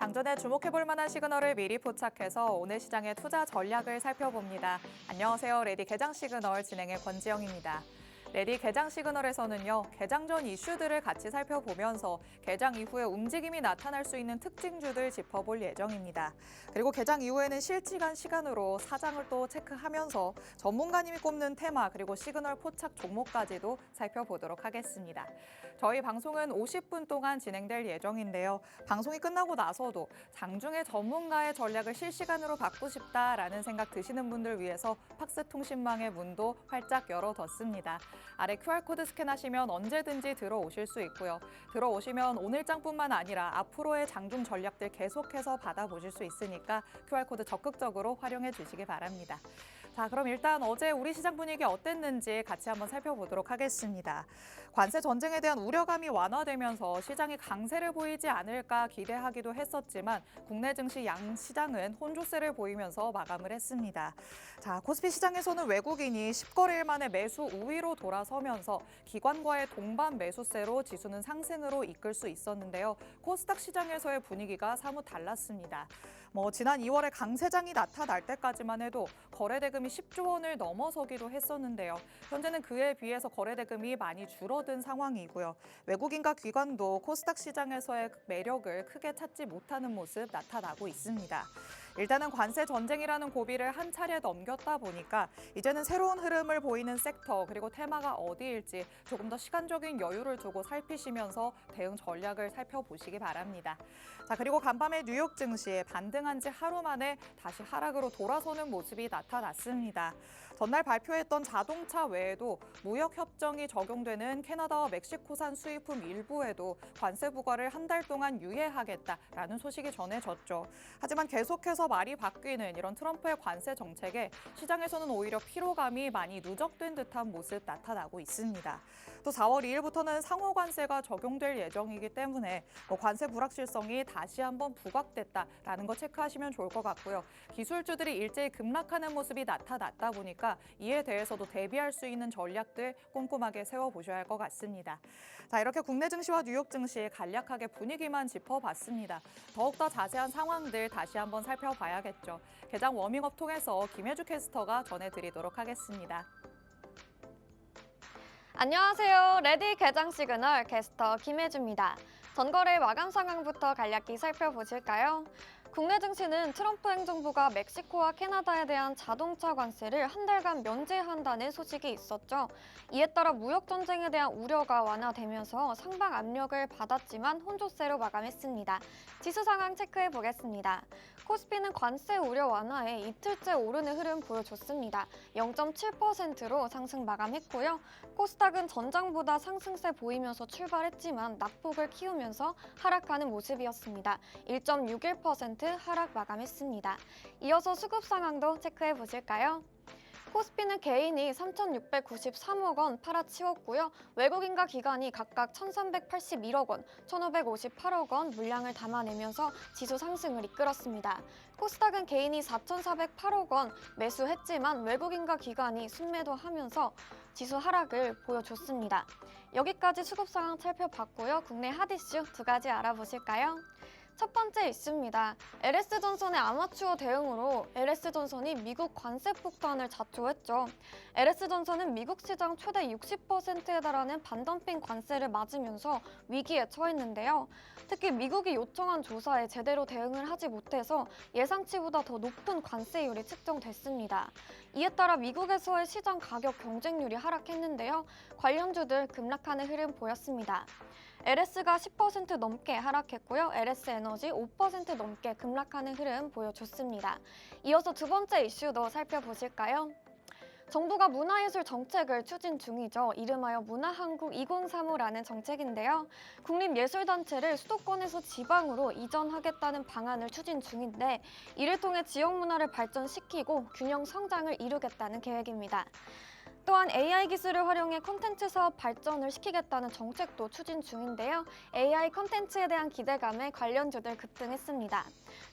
장전에 주목해볼 만한 시그널을 미리 포착해서 오늘 시장의 투자 전략을 살펴봅니다. 안녕하세요. 레디 개장 시그널 진행의 권지영입니다. 레디 개장 시그널에서는요, 개장 전 이슈들을 같이 살펴보면서 개장 이후에 움직임이 나타날 수 있는 특징주들 짚어볼 예정입니다. 그리고 개장 이후에는 실시간 시간으로 사장을 또 체크하면서 전문가님이 꼽는 테마 그리고 시그널 포착 종목까지도 살펴보도록 하겠습니다. 저희 방송은 50분 동안 진행될 예정인데요. 방송이 끝나고 나서도 장중에 전문가의 전략을 실시간으로 받고 싶다라는 생각 드시는 분들 위해서 팍스통신망의 문도 활짝 열어뒀습니다. 아래 QR코드 스캔하시면 언제든지 들어오실 수 있고요. 들어오시면 오늘장뿐만 아니라 앞으로의 장중 전략들 계속해서 받아보실 수 있으니까 QR코드 적극적으로 활용해 주시기 바랍니다. 자, 그럼 일단 어제 우리 시장 분위기 어땠는지 같이 한번 살펴보도록 하겠습니다. 관세 전쟁에 대한 우려감이 완화되면서 시장이 강세를 보이지 않을까 기대하기도 했었지만 국내 증시 양시장은 혼조세를 보이면서 마감을 했습니다. 자, 코스피 시장에서는 외국인이 10거래일 만에 매수 우위로 돌아서면서 기관과의 동반 매수세로 지수는 상승으로 이끌 수 있었는데요. 코스닥 시장에서의 분위기가 사뭇 달랐습니다. 지난 2월에 강세장이 나타날 때까지만 해도 거래대금이 10조 원을 넘어서기도 했었는데요. 현재는 그에 비해서 거래대금이 많이 줄어든 상황이고요. 외국인과 기관도 코스닥 시장에서의 매력을 크게 찾지 못하는 모습 나타나고 있습니다. 일단은 관세 전쟁이라는 고비를 한 차례 넘겼다 보니까 이제는 새로운 흐름을 보이는 섹터 그리고 테마가 어디일지 조금 더 시간적인 여유를 두고 살피시면서 대응 전략을 살펴보시기 바랍니다. 자, 그리고 간밤에 뉴욕 증시 반등한 지 하루 만에 다시 하락으로 돌아서는 모습이 나타났습니다. 전날 발표했던 자동차 외에도 무역 협정이 적용되는 캐나다와 멕시코산 수입품 일부에도 관세 부과를 한 달 동안 유예하겠다라는 소식이 전해졌죠. 하지만 계속해서 말이 바뀌는 이런 트럼프의 관세 정책에 시장에서는 오히려 피로감이 많이 누적된 듯한 모습 나타나고 있습니다. 또 4월 2일부터는 상호 관세가 적용될 예정이기 때문에 관세 불확실성이 다시 한번 부각됐다라는 거 체크하시면 좋을 것 같고요. 기술주들이 일제히 급락하는 모습이 나타났다 보니까 이에 대해서도 대비할 수 있는 전략들 꼼꼼하게 세워보셔야 할 것 같습니다. 자, 이렇게 국내 증시와 뉴욕 증시 간략하게 분위기만 짚어봤습니다. 더욱더 자세한 상황들 다시 한번 살펴봐야겠죠. 개장 워밍업 통해서 김혜주 캐스터가 전해드리도록 하겠습니다. 안녕하세요. 레디 개장 시그널 캐스터 김혜주입니다. 전거래 마감 상황부터 간략히 살펴보실까요? 국내 증시는 트럼프 행정부가 멕시코와 캐나다에 대한 자동차 관세를 한 달간 면제한다는 소식이 있었죠. 이에 따라 무역 전쟁에 대한 우려가 완화되면서 상방 압력을 받았지만 혼조세로 마감했습니다. 지수 상황 체크해 보겠습니다. 코스피는 관세 우려 완화에 이틀째 오르는 흐름 보여줬습니다. 0.7%로 상승 마감했고요. 코스닥은 전장보다 상승세 보이면서 출발했지만 낙폭을 키우면서 하락하는 모습이었습니다. 1.61% 하락 마감했습니다. 이어서 수급 상황도 체크해 보실까요? 코스피는 개인이 3,693억 원 팔아치웠고요. 외국인과 기관이 각각 1,381억 원, 1,558억 원 물량을 담아내면서 지수 상승을 이끌었습니다. 코스닥은 개인이 4,408억 원 매수했지만 외국인과 기관이 순매도하면서 지수 하락을 보여줬습니다. 여기까지 수급 상황 살펴봤고요. 국내 핫 이슈 두 가지 알아보실까요? 첫 번째 이슈입니다. LS전선의 아마추어 대응으로 LS전선이 미국 관세 폭탄을 자초했죠. LS전선은 미국 시장 최대 60%에 달하는 반덤핑 관세를 맞으면서 위기에 처했는데요. 특히 미국이 요청한 조사에 제대로 대응을 하지 못해서 예상치보다 더 높은 관세율이 측정됐습니다. 이에 따라 미국에서의 시장 가격 경쟁률이 하락했는데요. 관련주들 급락하는 흐름 보였습니다. LS가 10% 넘게 하락했고요. LS에너지 5% 넘게 급락하는 흐름 보여줬습니다. 이어서 두 번째 이슈도 살펴보실까요? 정부가 문화예술 정책을 추진 중이죠. 이름하여 문화한국 2035라는 정책인데요. 국립예술단체를 수도권에서 지방으로 이전하겠다는 방안을 추진 중인데 이를 통해 지역 문화를 발전시키고 균형 성장을 이루겠다는 계획입니다. 또한 AI 기술을 활용해 콘텐츠 사업 발전을 시키겠다는 정책도 추진 중인데요. AI 콘텐츠에 대한 기대감에 관련주들 급등했습니다.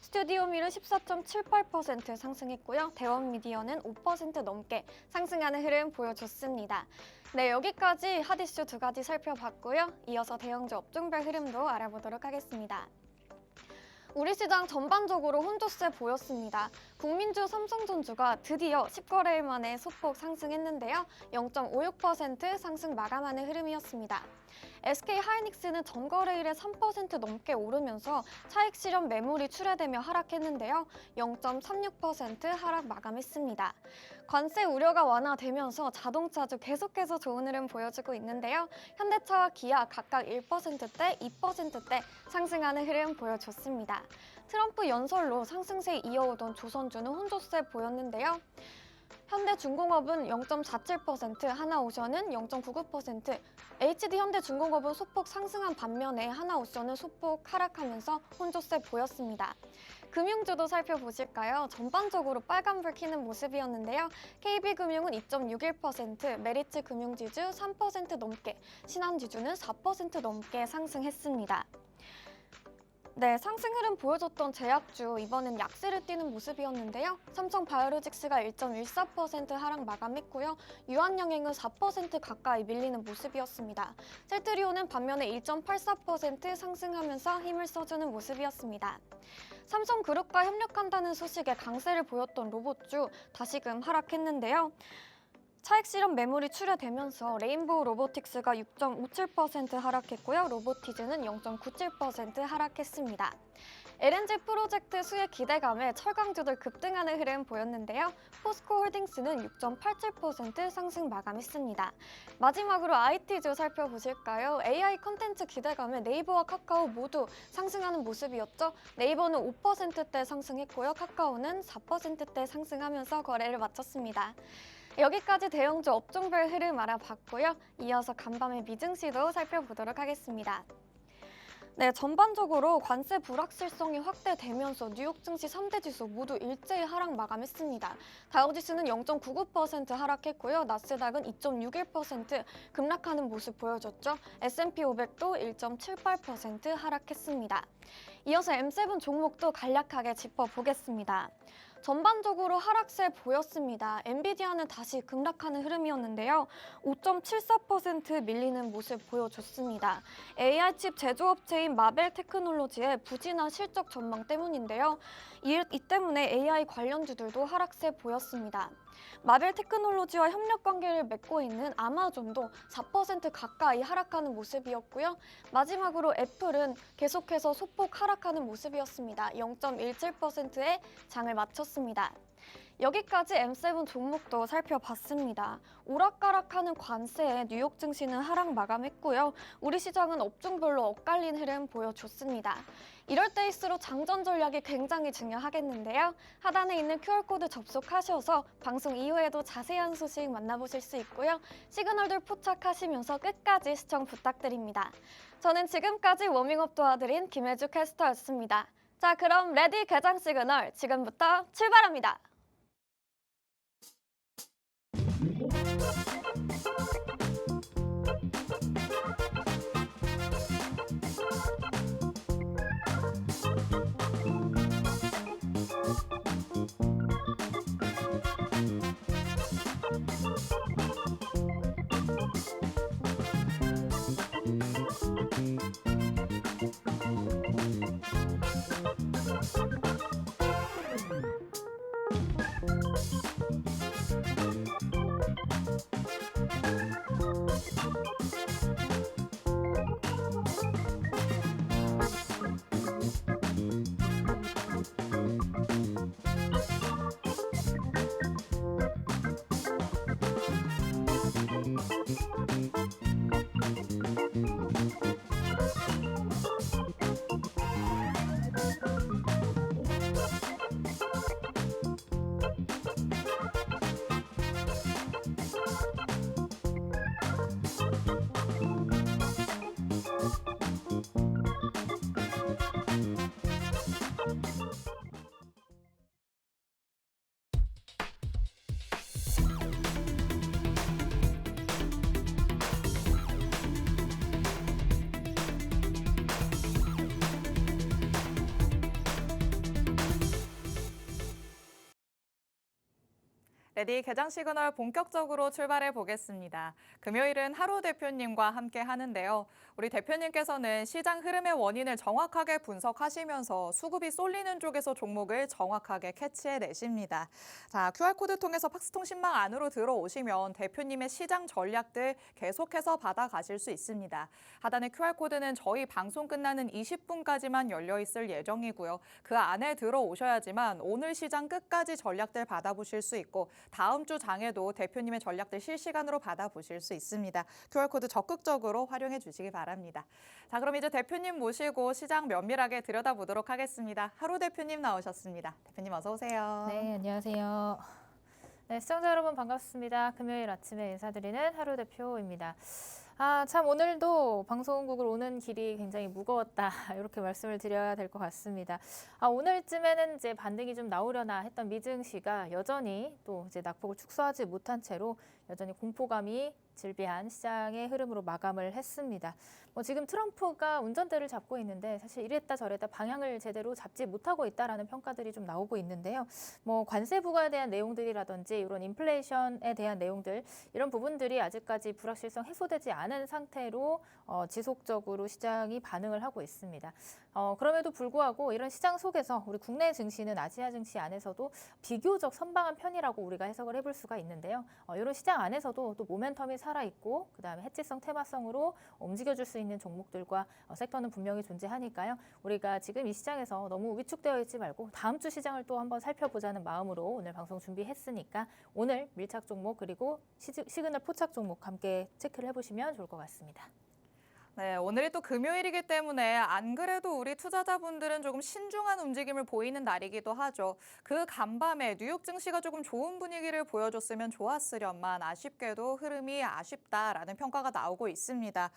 스튜디오미르 14.78% 상승했고요. 대원미디어는 5% 넘게 상승하는 흐름 보여줬습니다. 네, 여기까지 핫 이슈 두 가지 살펴봤고요. 이어서 대형주 업종별 흐름도 알아보도록 하겠습니다. 우리 시장 전반적으로 혼조세 보였습니다. 국민주 삼성전주가 드디어 10거래일 만에 소폭 상승했는데요. 0.56% 상승 마감하는 흐름이었습니다. SK하이닉스는 전거래일에 3% 넘게 오르면서 차익 실현 매물이 출회되며 하락했는데요. 0.36% 하락 마감했습니다. 관세 우려가 완화되면서 자동차주 계속해서 좋은 흐름 보여주고 있는데요. 현대차와 기아 각각 1%대, 2%대 상승하는 흐름 보여줬습니다. 트럼프 연설로 상승세 이어오던 조선주는 혼조세 보였는데요. 현대중공업은 0.47%, 하나오션은 0.99%, HD현대중공업은 소폭 상승한 반면에 하나오션은 소폭 하락하면서 혼조세 보였습니다. 금융주도 살펴보실까요? 전반적으로 빨간불 켜는 모습이었는데요. KB금융은 2.61%, 메리츠금융지주 3% 넘게, 신한지주는 4% 넘게 상승했습니다. 네, 상승 흐름 보여줬던 제약주, 이번엔 약세를 띠는 모습이었는데요. 삼성바이오로직스가 1.14% 하락 마감했고요. 유한영행은 4% 가까이 밀리는 모습이었습니다. 셀트리온은 반면에 1.84% 상승하면서 힘을 써주는 모습이었습니다. 삼성그룹과 협력한다는 소식에 강세를 보였던 로봇주, 다시금 하락했는데요. 차익 실현 매물이 출회되면서 레인보우 로보틱스가 6.57% 하락했고요. 로보티즈는 0.97% 하락했습니다. LNG 프로젝트 수혜 기대감에 철강주들 급등하는 흐름 보였는데요. 포스코홀딩스는 6.87% 상승 마감했습니다. 마지막으로 IT주 살펴보실까요? AI 컨텐츠 기대감에 네이버와 카카오 모두 상승하는 모습이었죠. 네이버는 5%대 상승했고요. 카카오는 4%대 상승하면서 거래를 마쳤습니다. 여기까지 대형주 업종별 흐름 알아봤고요. 이어서 간밤의 미증시도 살펴보도록 하겠습니다. 네, 전반적으로 관세 불확실성이 확대되면서 뉴욕 증시 3대 지수 모두 일제히 하락 마감했습니다. 다우지수는 0.99% 하락했고요. 나스닥은 2.61% 급락하는 모습 보여줬죠. S&P 500도 1.78% 하락했습니다. 이어서 M7 종목도 간략하게 짚어보겠습니다. 전반적으로 하락세 보였습니다. 엔비디아는 다시 급락하는 흐름이었는데요. 5.74% 밀리는 모습 보여줬습니다. AI칩 제조업체인 마벨 테크놀로지의 부진한 실적 전망 때문인데요. 이 때문에 AI 관련주들도 하락세 보였습니다. 마벨 테크놀로지와 협력 관계를 맺고 있는 아마존도 4% 가까이 하락하는 모습이었고요. 마지막으로 애플은 계속해서 소폭 하락하는 모습이었습니다. 0.17%의 장을 마쳤습니다. 여기까지 M7 종목도 살펴봤습니다. 오락가락하는 관세에 뉴욕 증시는 하락 마감했고요. 우리 시장은 업종별로 엇갈린 흐름 보여줬습니다. 이럴 때일수록 장전 전략이 굉장히 중요하겠는데요. 하단에 있는 QR코드 접속하셔서 방송 이후에도 자세한 소식 만나보실 수 있고요. 시그널들 포착하시면서 끝까지 시청 부탁드립니다. 저는 지금까지 워밍업 도와드린 김혜주 캐스터였습니다. 자, 그럼 레디 개장 시그널 지금부터 출발합니다. 레디 개장 시그널 본격적으로 출발해 보겠습니다. 금요일은 하루 대표님과 함께 하는데요. 우리 대표님께서는 시장 흐름의 원인을 정확하게 분석하시면서 수급이 쏠리는 쪽에서 종목을 정확하게 캐치해 내십니다. 자, QR코드 통해서 팍스통신망 안으로 들어오시면 대표님의 시장 전략들 계속해서 받아가실 수 있습니다. 하단의 QR코드는 저희 방송 끝나는 20분까지만 열려 있을 예정이고요. 그 안에 들어오셔야지만 오늘 시장 끝까지 전략들 받아보실 수 있고 다음 주 장에도 대표님의 전략들 실시간으로 받아보실 수 있습니다. QR코드 적극적으로 활용해 주시기 바랍니다. 자, 그럼 이제 대표님 모시고 시장 면밀하게 들여다보도록 하겠습니다. 하루 대표님 나오셨습니다. 대표님 어서 오세요. 네, 안녕하세요. 네, 시청자 여러분 반갑습니다. 금요일 아침에 인사드리는 하루 대표입니다. 참 오늘도 방송국을 오는 길이 굉장히 무거웠다 이렇게 말씀을 드려야 될 것 같습니다. 오늘쯤에는 이제 반등이 좀 나오려나 했던 미증시가 여전히 또 이제 낙폭을 축소하지 못한 채로 여전히 공포감이 질비한 시장의 흐름으로 마감을 했습니다. 지금 트럼프가 운전대를 잡고 있는데 사실 이랬다 저랬다 방향을 제대로 잡지 못하고 있다라는 평가들이 좀 나오고 있는데요. 관세 부과에 대한 내용들이라든지 이런 인플레이션에 대한 내용들 이런 부분들이 아직까지 불확실성 해소되지 않은 상태로 지속적으로 시장이 반응을 하고 있습니다. 그럼에도 불구하고 이런 시장 속에서 우리 국내 증시는 아시아 증시 안에서도 비교적 선방한 편이라고 우리가 해석을 해볼 수가 있는데요. 이런 시장 안에서도 또 모멘텀이 살아있고 그다음에 해지성, 테마성으로 움직여줄 수 있는 종목들과 섹터는 분명히 존재하니까요. 우리가 지금 이 시장에서 너무 위축되어 있지 말고 다음 주 시장을 또 한번 살펴보자는 마음으로 오늘 방송 준비했으니까 오늘 밀착 종목 그리고 시그널 포착 종목 함께 체크를 해보시면 좋을 것 같습니다. 네, 오늘이 또 금요일이기 때문에 안 그래도 우리 투자자분들은 조금 신중한 움직임을 보이는 날이기도 하죠. 그 간밤에 뉴욕 증시가 조금 좋은 분위기를 보여줬으면 좋았으련만 아쉽게도 흐름이 아쉽다라는 평가가 나오고 있습니다.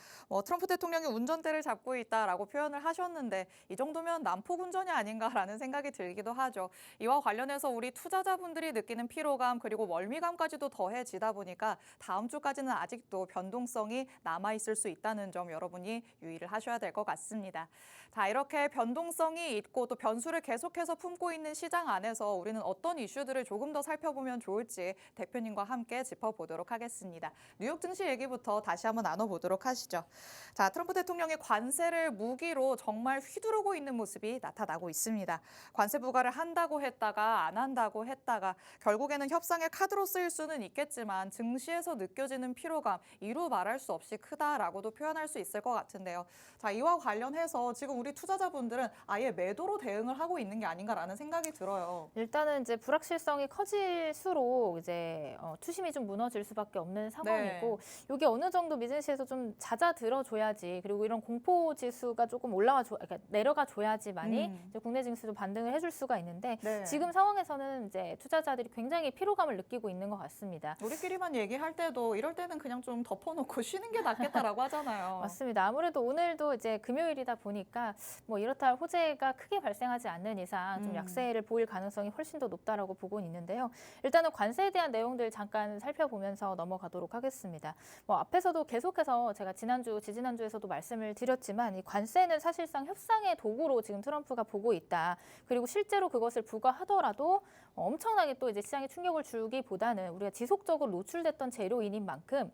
트럼프 대통령이 운전대를 잡고 있다라고 표현을 하셨는데 이 정도면 난폭 운전이 아닌가라는 생각이 들기도 하죠. 이와 관련해서 우리 투자자분들이 느끼는 피로감 그리고 멀미감까지도 더해지다 보니까 다음 주까지는 아직도 변동성이 남아있을 수 있다는 점 여러분이 유의를 하셔야 될 것 같습니다. 자, 이렇게 변동성이 있고 또 변수를 계속해서 품고 있는 시장 안에서 우리는 어떤 이슈들을 조금 더 살펴보면 좋을지 대표님과 함께 짚어보도록 하겠습니다. 뉴욕 증시 얘기부터 다시 한번 나눠보도록 하시죠. 자, 트럼프 대통령이 관세를 무기로 정말 휘두르고 있는 모습이 나타나고 있습니다. 관세 부과를 한다고 했다가 안 한다고 했다가 결국에는 협상의 카드로 쓰일 수는 있겠지만 증시에서 느껴지는 피로감 이루 말할 수 없이 크다라고도 표현할 수 있을 것 같은데요. 자, 이와 관련해서 지금 우리 투자자분들은 아예 매도로 대응을 하고 있는 게 아닌가라는 생각이 들어요. 일단은 이제 불확실성이 커질수록 이제 투심이 좀 무너질 수밖에 없는 상황이고 이게 어느 정도 미증시에서 좀 잦아들어줘야지 그리고 이런 공포 지수가 조금 그러니까 내려가 줘야지만이 이제 국내 증시도 반등을 해줄 수가 있는데 지금 상황에서는 이제 투자자들이 굉장히 피로감을 느끼고 있는 것 같습니다. 우리끼리만 얘기할 때도 이럴 때는 그냥 좀 덮어놓고 쉬는 게 낫겠다라고 하잖아요. 맞습니다. 아무래도 오늘도 이제 금요일이다 보니까 이렇다 할 호재가 크게 발생하지 않는 이상 좀 약세를 보일 가능성이 훨씬 더 높다라고 보고는 있는데요. 일단은 관세에 대한 내용들 잠깐 살펴보면서 넘어가도록 하겠습니다. 앞에서도 계속해서 제가 지지난주에서도 말씀을 드렸지만 이 관세는 사실상 협상의 도구로 지금 트럼프가 보고 있다. 그리고 실제로 그것을 부과하더라도 엄청나게 또 이제 시장에 충격을 주기보다는 우리가 지속적으로 노출됐던 재료인인 만큼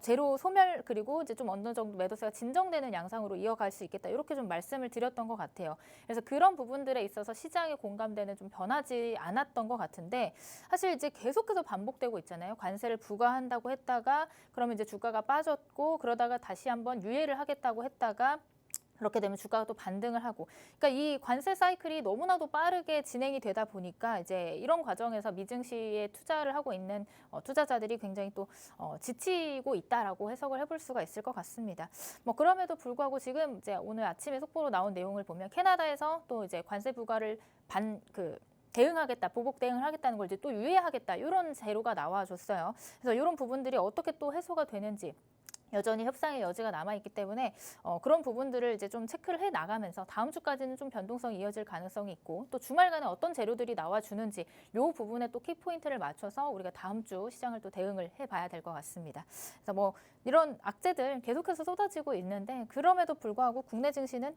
재료 소멸 그리고 이제 좀 어느 정도 매도세가 진정되는 양상으로 이어갈 수 있겠다. 이렇게 좀 말씀을 드렸던 것 같아요. 그래서 그런 부분들에 있어서 시장의 공감대는 좀 변하지 않았던 것 같은데 사실 이제 계속해서 반복되고 있잖아요. 관세를 부과한다고 했다가 그러면 이제 주가가 빠졌고 그러다가 다시 한번 유예를 하겠다고 했다가 그렇게 되면 주가가 또 반등을 하고, 그러니까 이 관세 사이클이 너무나도 빠르게 진행이 되다 보니까 이제 이런 과정에서 미증시에 투자를 하고 있는 투자자들이 굉장히 또 지치고 있다라고 해석을 해볼 수가 있을 것 같습니다. 그럼에도 불구하고 지금 이제 오늘 아침에 속보로 나온 내용을 보면 캐나다에서 또 이제 관세 부과를 대응하겠다, 보복 대응을 하겠다는 걸 이제 또 유예하겠다 이런 재료가 나와줬어요. 그래서 이런 부분들이 어떻게 또 해소가 되는지. 여전히 협상의 여지가 남아있기 때문에 그런 부분들을 이제 좀 체크를 해 나가면서 다음 주까지는 좀 변동성이 이어질 가능성이 있고 또 주말간에 어떤 재료들이 나와주는지 이 부분에 또 키포인트를 맞춰서 우리가 다음 주 시장을 또 대응을 해봐야 될 것 같습니다. 그래서 이런 악재들 계속해서 쏟아지고 있는데 그럼에도 불구하고 국내 증시는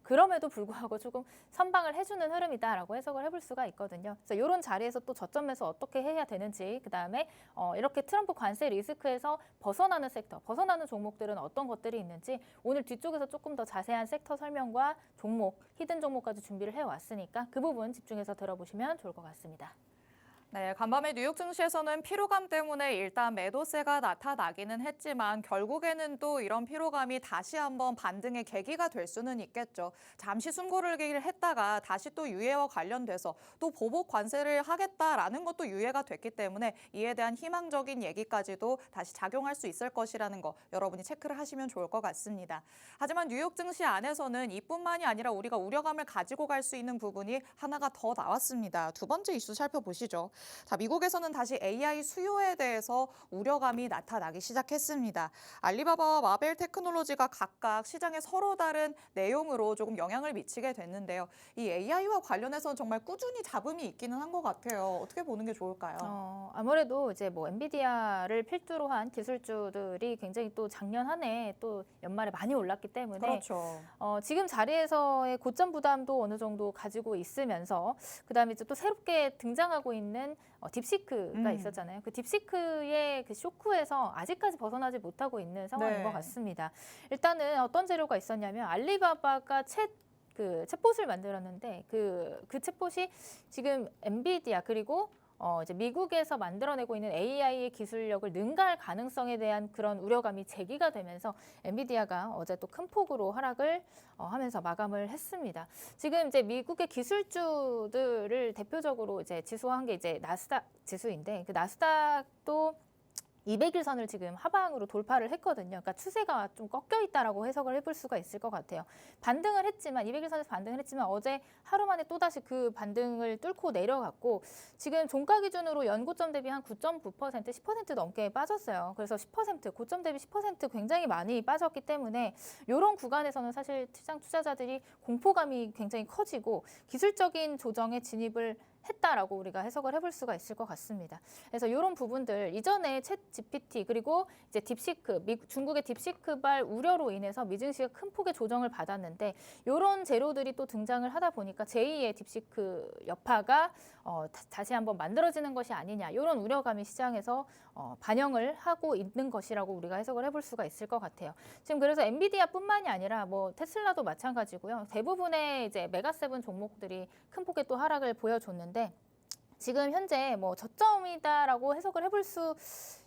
그럼에도 불구하고 조금 선방을 해주는 흐름이다라고 해석을 해볼 수가 있거든요. 그래서 이런 자리에서 또 저점 매수 어떻게 해야 되는지, 그다음에 이렇게 트럼프 관세 리스크에서 벗어나는 섹터, 벗어나는 종목들은 어떤 것들이 있는지 오늘 뒤쪽에서 조금 더 자세한 섹터 설명과 종목, 히든 종목까지 준비를 해왔으니까 그 부분 집중해서 들어보시면 좋을 것 같습니다. 네, 간밤에 뉴욕 증시에서는 피로감 때문에 일단 매도세가 나타나기는 했지만 결국에는 또 이런 피로감이 다시 한번 반등의 계기가 될 수는 있겠죠. 잠시 숨고르기를 했다가 다시 또 유예와 관련돼서 또 보복 관세를 하겠다라는 것도 유예가 됐기 때문에 이에 대한 희망적인 얘기까지도 다시 작용할 수 있을 것이라는 거 여러분이 체크를 하시면 좋을 것 같습니다. 하지만 뉴욕 증시 안에서는 이뿐만이 아니라 우리가 우려감을 가지고 갈 수 있는 부분이 하나가 더 나왔습니다. 두 번째 이슈 살펴보시죠. 자, 미국에서는 다시 AI 수요에 대해서 우려감이 나타나기 시작했습니다. 알리바바와 마벨 테크놀로지가 각각 시장에 서로 다른 내용으로 조금 영향을 미치게 됐는데요. 이 AI와 관련해서는 정말 꾸준히 잡음이 있기는 한 것 같아요. 어떻게 보는 게 좋을까요? 아무래도 이제 뭐 엔비디아를 필두로 한 기술주들이 굉장히 또 작년 한 해 또 연말에 많이 올랐기 때문에 그렇죠. 지금 자리에서의 고점 부담도 어느 정도 가지고 있으면서 그다음에 이제 또 새롭게 등장하고 있는 딥시크가 있었잖아요. 그 딥시크의 그 쇼크에서 아직까지 벗어나지 못하고 있는 상황인 네. 것 같습니다. 일단은 어떤 재료가 있었냐면 알리바바가 챗봇을 만들었는데 그 챗봇이 지금 엔비디아 그리고 이제 미국에서 만들어내고 있는 AI의 기술력을 능가할 가능성에 대한 그런 우려감이 제기가 되면서 엔비디아가 어제 또 큰 폭으로 하락을 하면서 마감을 했습니다. 지금 이제 미국의 기술주들을 대표적으로 이제 지수화한 게 이제 나스닥 지수인데 그 나스닥도 200일선을 지금 하방으로 돌파를 했거든요. 그러니까 추세가 좀 꺾여 있다라고 해석을 해볼 수가 있을 것 같아요. 반등을 했지만 200일선에서 반등을 했지만 어제 하루 만에 또다시 그 반등을 뚫고 내려갔고 지금 종가 기준으로 연고점 대비 한 9.9%, 10% 넘게 빠졌어요. 그래서 10% 고점 대비 10% 굉장히 많이 빠졌기 때문에 이런 구간에서는 사실 시장 투자자들이 공포감이 굉장히 커지고 기술적인 조정에 진입을 했다라고 우리가 해석을 해볼 수가 있을 것 같습니다. 그래서 이런 부분들 이전에 챗 GPT 그리고 이제 딥시크, 중국의 딥시크발 우려로 인해서 미증시가 큰 폭의 조정을 받았는데 이런 재료들이 또 등장을 하다 보니까 제2의 딥시크 여파가 다시 한번 만들어지는 것이 아니냐 이런 우려감이 시장에서 반영을 하고 있는 것이라고 우리가 해석을 해볼 수가 있을 것 같아요. 지금 그래서 엔비디아뿐만이 아니라 뭐 테슬라도 마찬가지고요. 대부분의 이제 메가세븐 종목들이 큰 폭의 또 하락을 보여줬는데 지금 현재 뭐 저점이다라고 해석을 해볼 수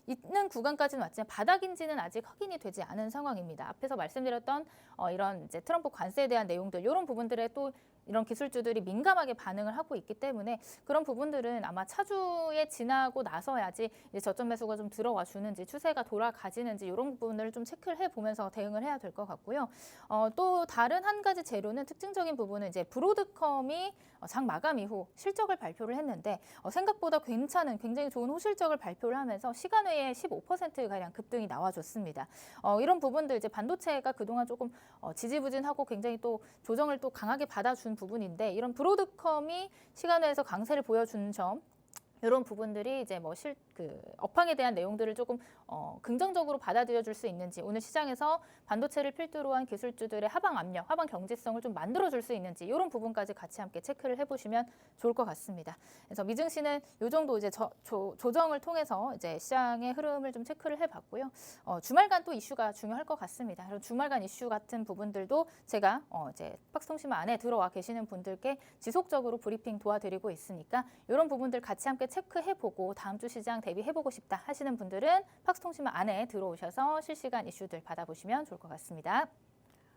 있는 구간까지는 왔지만 바닥인지는 아직 확인이 되지 않은 상황입니다. 앞에서 말씀드렸던 이런 이제 트럼프 관세에 대한 내용들 이런 부분들에 또 이런 기술주들이 민감하게 반응을 하고 있기 때문에 그런 부분들은 아마 차주에 지나고 나서야지 이제 저점 매수가 좀 들어와 주는지 추세가 돌아가지는지 이런 부분을 좀 체크를 해보면서 대응을 해야 될 것 같고요. 또 다른 한 가지 재료는 특징적인 부분은 이제 브로드컴이 장 마감 이후 실적을 발표를 했는데 생각보다 괜찮은 굉장히 좋은 호실적을 발표를 하면서 시간 외에 15%가량 급등이 나와줬습니다. 이런 부분들 이제 반도체가 그동안 조금 지지부진하고 굉장히 또 조정을 또 강하게 받아준 부분인데 이런 브로드컴이 시간 외에서 강세를 보여준 점 이런 부분들이 이제 뭐 업황에 대한 내용들을 조금 긍정적으로 받아들여 줄 수 있는지 오늘 시장에서 반도체를 필두로 한 기술주들의 하방 압력, 하방 경제성을 좀 만들어 줄 수 있는지 이런 부분까지 같이 함께 체크를 해보시면 좋을 것 같습니다. 그래서 미증시는 이 정도 이제 조정을 통해서 이제 시장의 흐름을 좀 체크를 해봤고요. 주말간 또 이슈가 중요할 것 같습니다. 그리고 주말간 이슈 같은 부분들도 제가 이제 박스통신망 안에 들어와 계시는 분들께 지속적으로 브리핑 도와드리고 있으니까 이런 부분들 같이 함께 체크해보고 다음 주 시장 대비해보고 싶다 하시는 분들은 팍스통신망 안에 들어오셔서 실시간 이슈들 받아보시면 좋을 것 같습니다.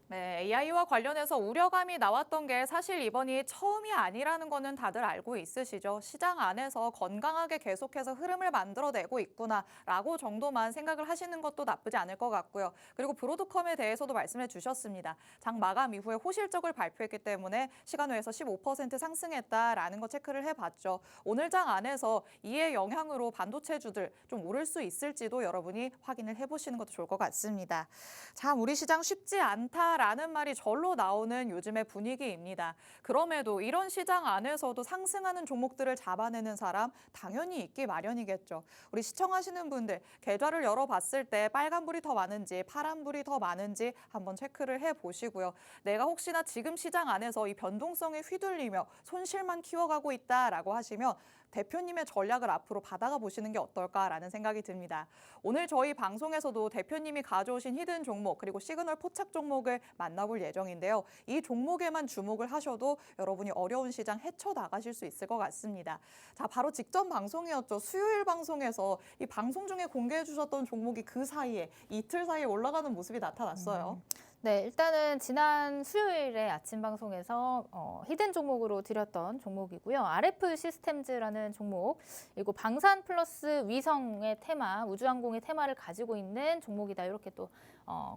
네, AI와 관련해서 우려감이 나왔던 게 사실 이번이 처음이 아니라는 거는 다들 알고 있으시죠. 시장 안에서 건강하게 계속해서 흐름을 만들어내고 있구나라고 정도만 생각을 하시는 것도 나쁘지 않을 것 같고요. 그리고 브로드컴에 대해서도 말씀해 주셨습니다. 장 마감 이후에 호실적을 발표했기 때문에 시간 외에서 15% 상승했다라는 거 체크를 해봤죠. 오늘 장 안에서 이의 영향으로 반도체주들 좀 오를 수 있을지도 여러분이 확인을 해보시는 것도 좋을 것 같습니다. 참 우리 시장 쉽지 않다. 라는 말이 절로 나오는 요즘의 분위기입니다. 그럼에도 이런 시장 안에서도 상승하는 종목들을 잡아내는 사람 당연히 있기 마련이겠죠. 우리 시청하시는 분들 계좌를 열어봤을 때 빨간불이 더 많은지 파란불이 더 많은지 한번 체크를 해보시고요. 내가 혹시나 지금 시장 안에서 이 변동성에 휘둘리며 손실만 키워가고 있다라고 하시면 대표님의 전략을 앞으로 받아가 보시는 게 어떨까라는 생각이 듭니다. 오늘 저희 방송에서도 대표님이 가져오신 히든 종목 그리고 시그널 포착 종목을 만나볼 예정인데요. 이 종목에만 주목을 하셔도 여러분이 어려운 시장 헤쳐나가실 수 있을 것 같습니다. 자, 바로 직전 방송이었죠. 수요일 방송에서 이 방송 중에 공개해 주셨던 종목이 그 사이에 이틀 사이에 올라가는 모습이 나타났어요. 네, 일단은 지난 수요일에 아침 방송에서 히든 종목으로 드렸던 종목이고요. RF 시스템즈라는 종목, 그리고 방산 플러스 위성의 테마, 우주항공의 테마를 가지고 있는 종목이다. 이렇게 또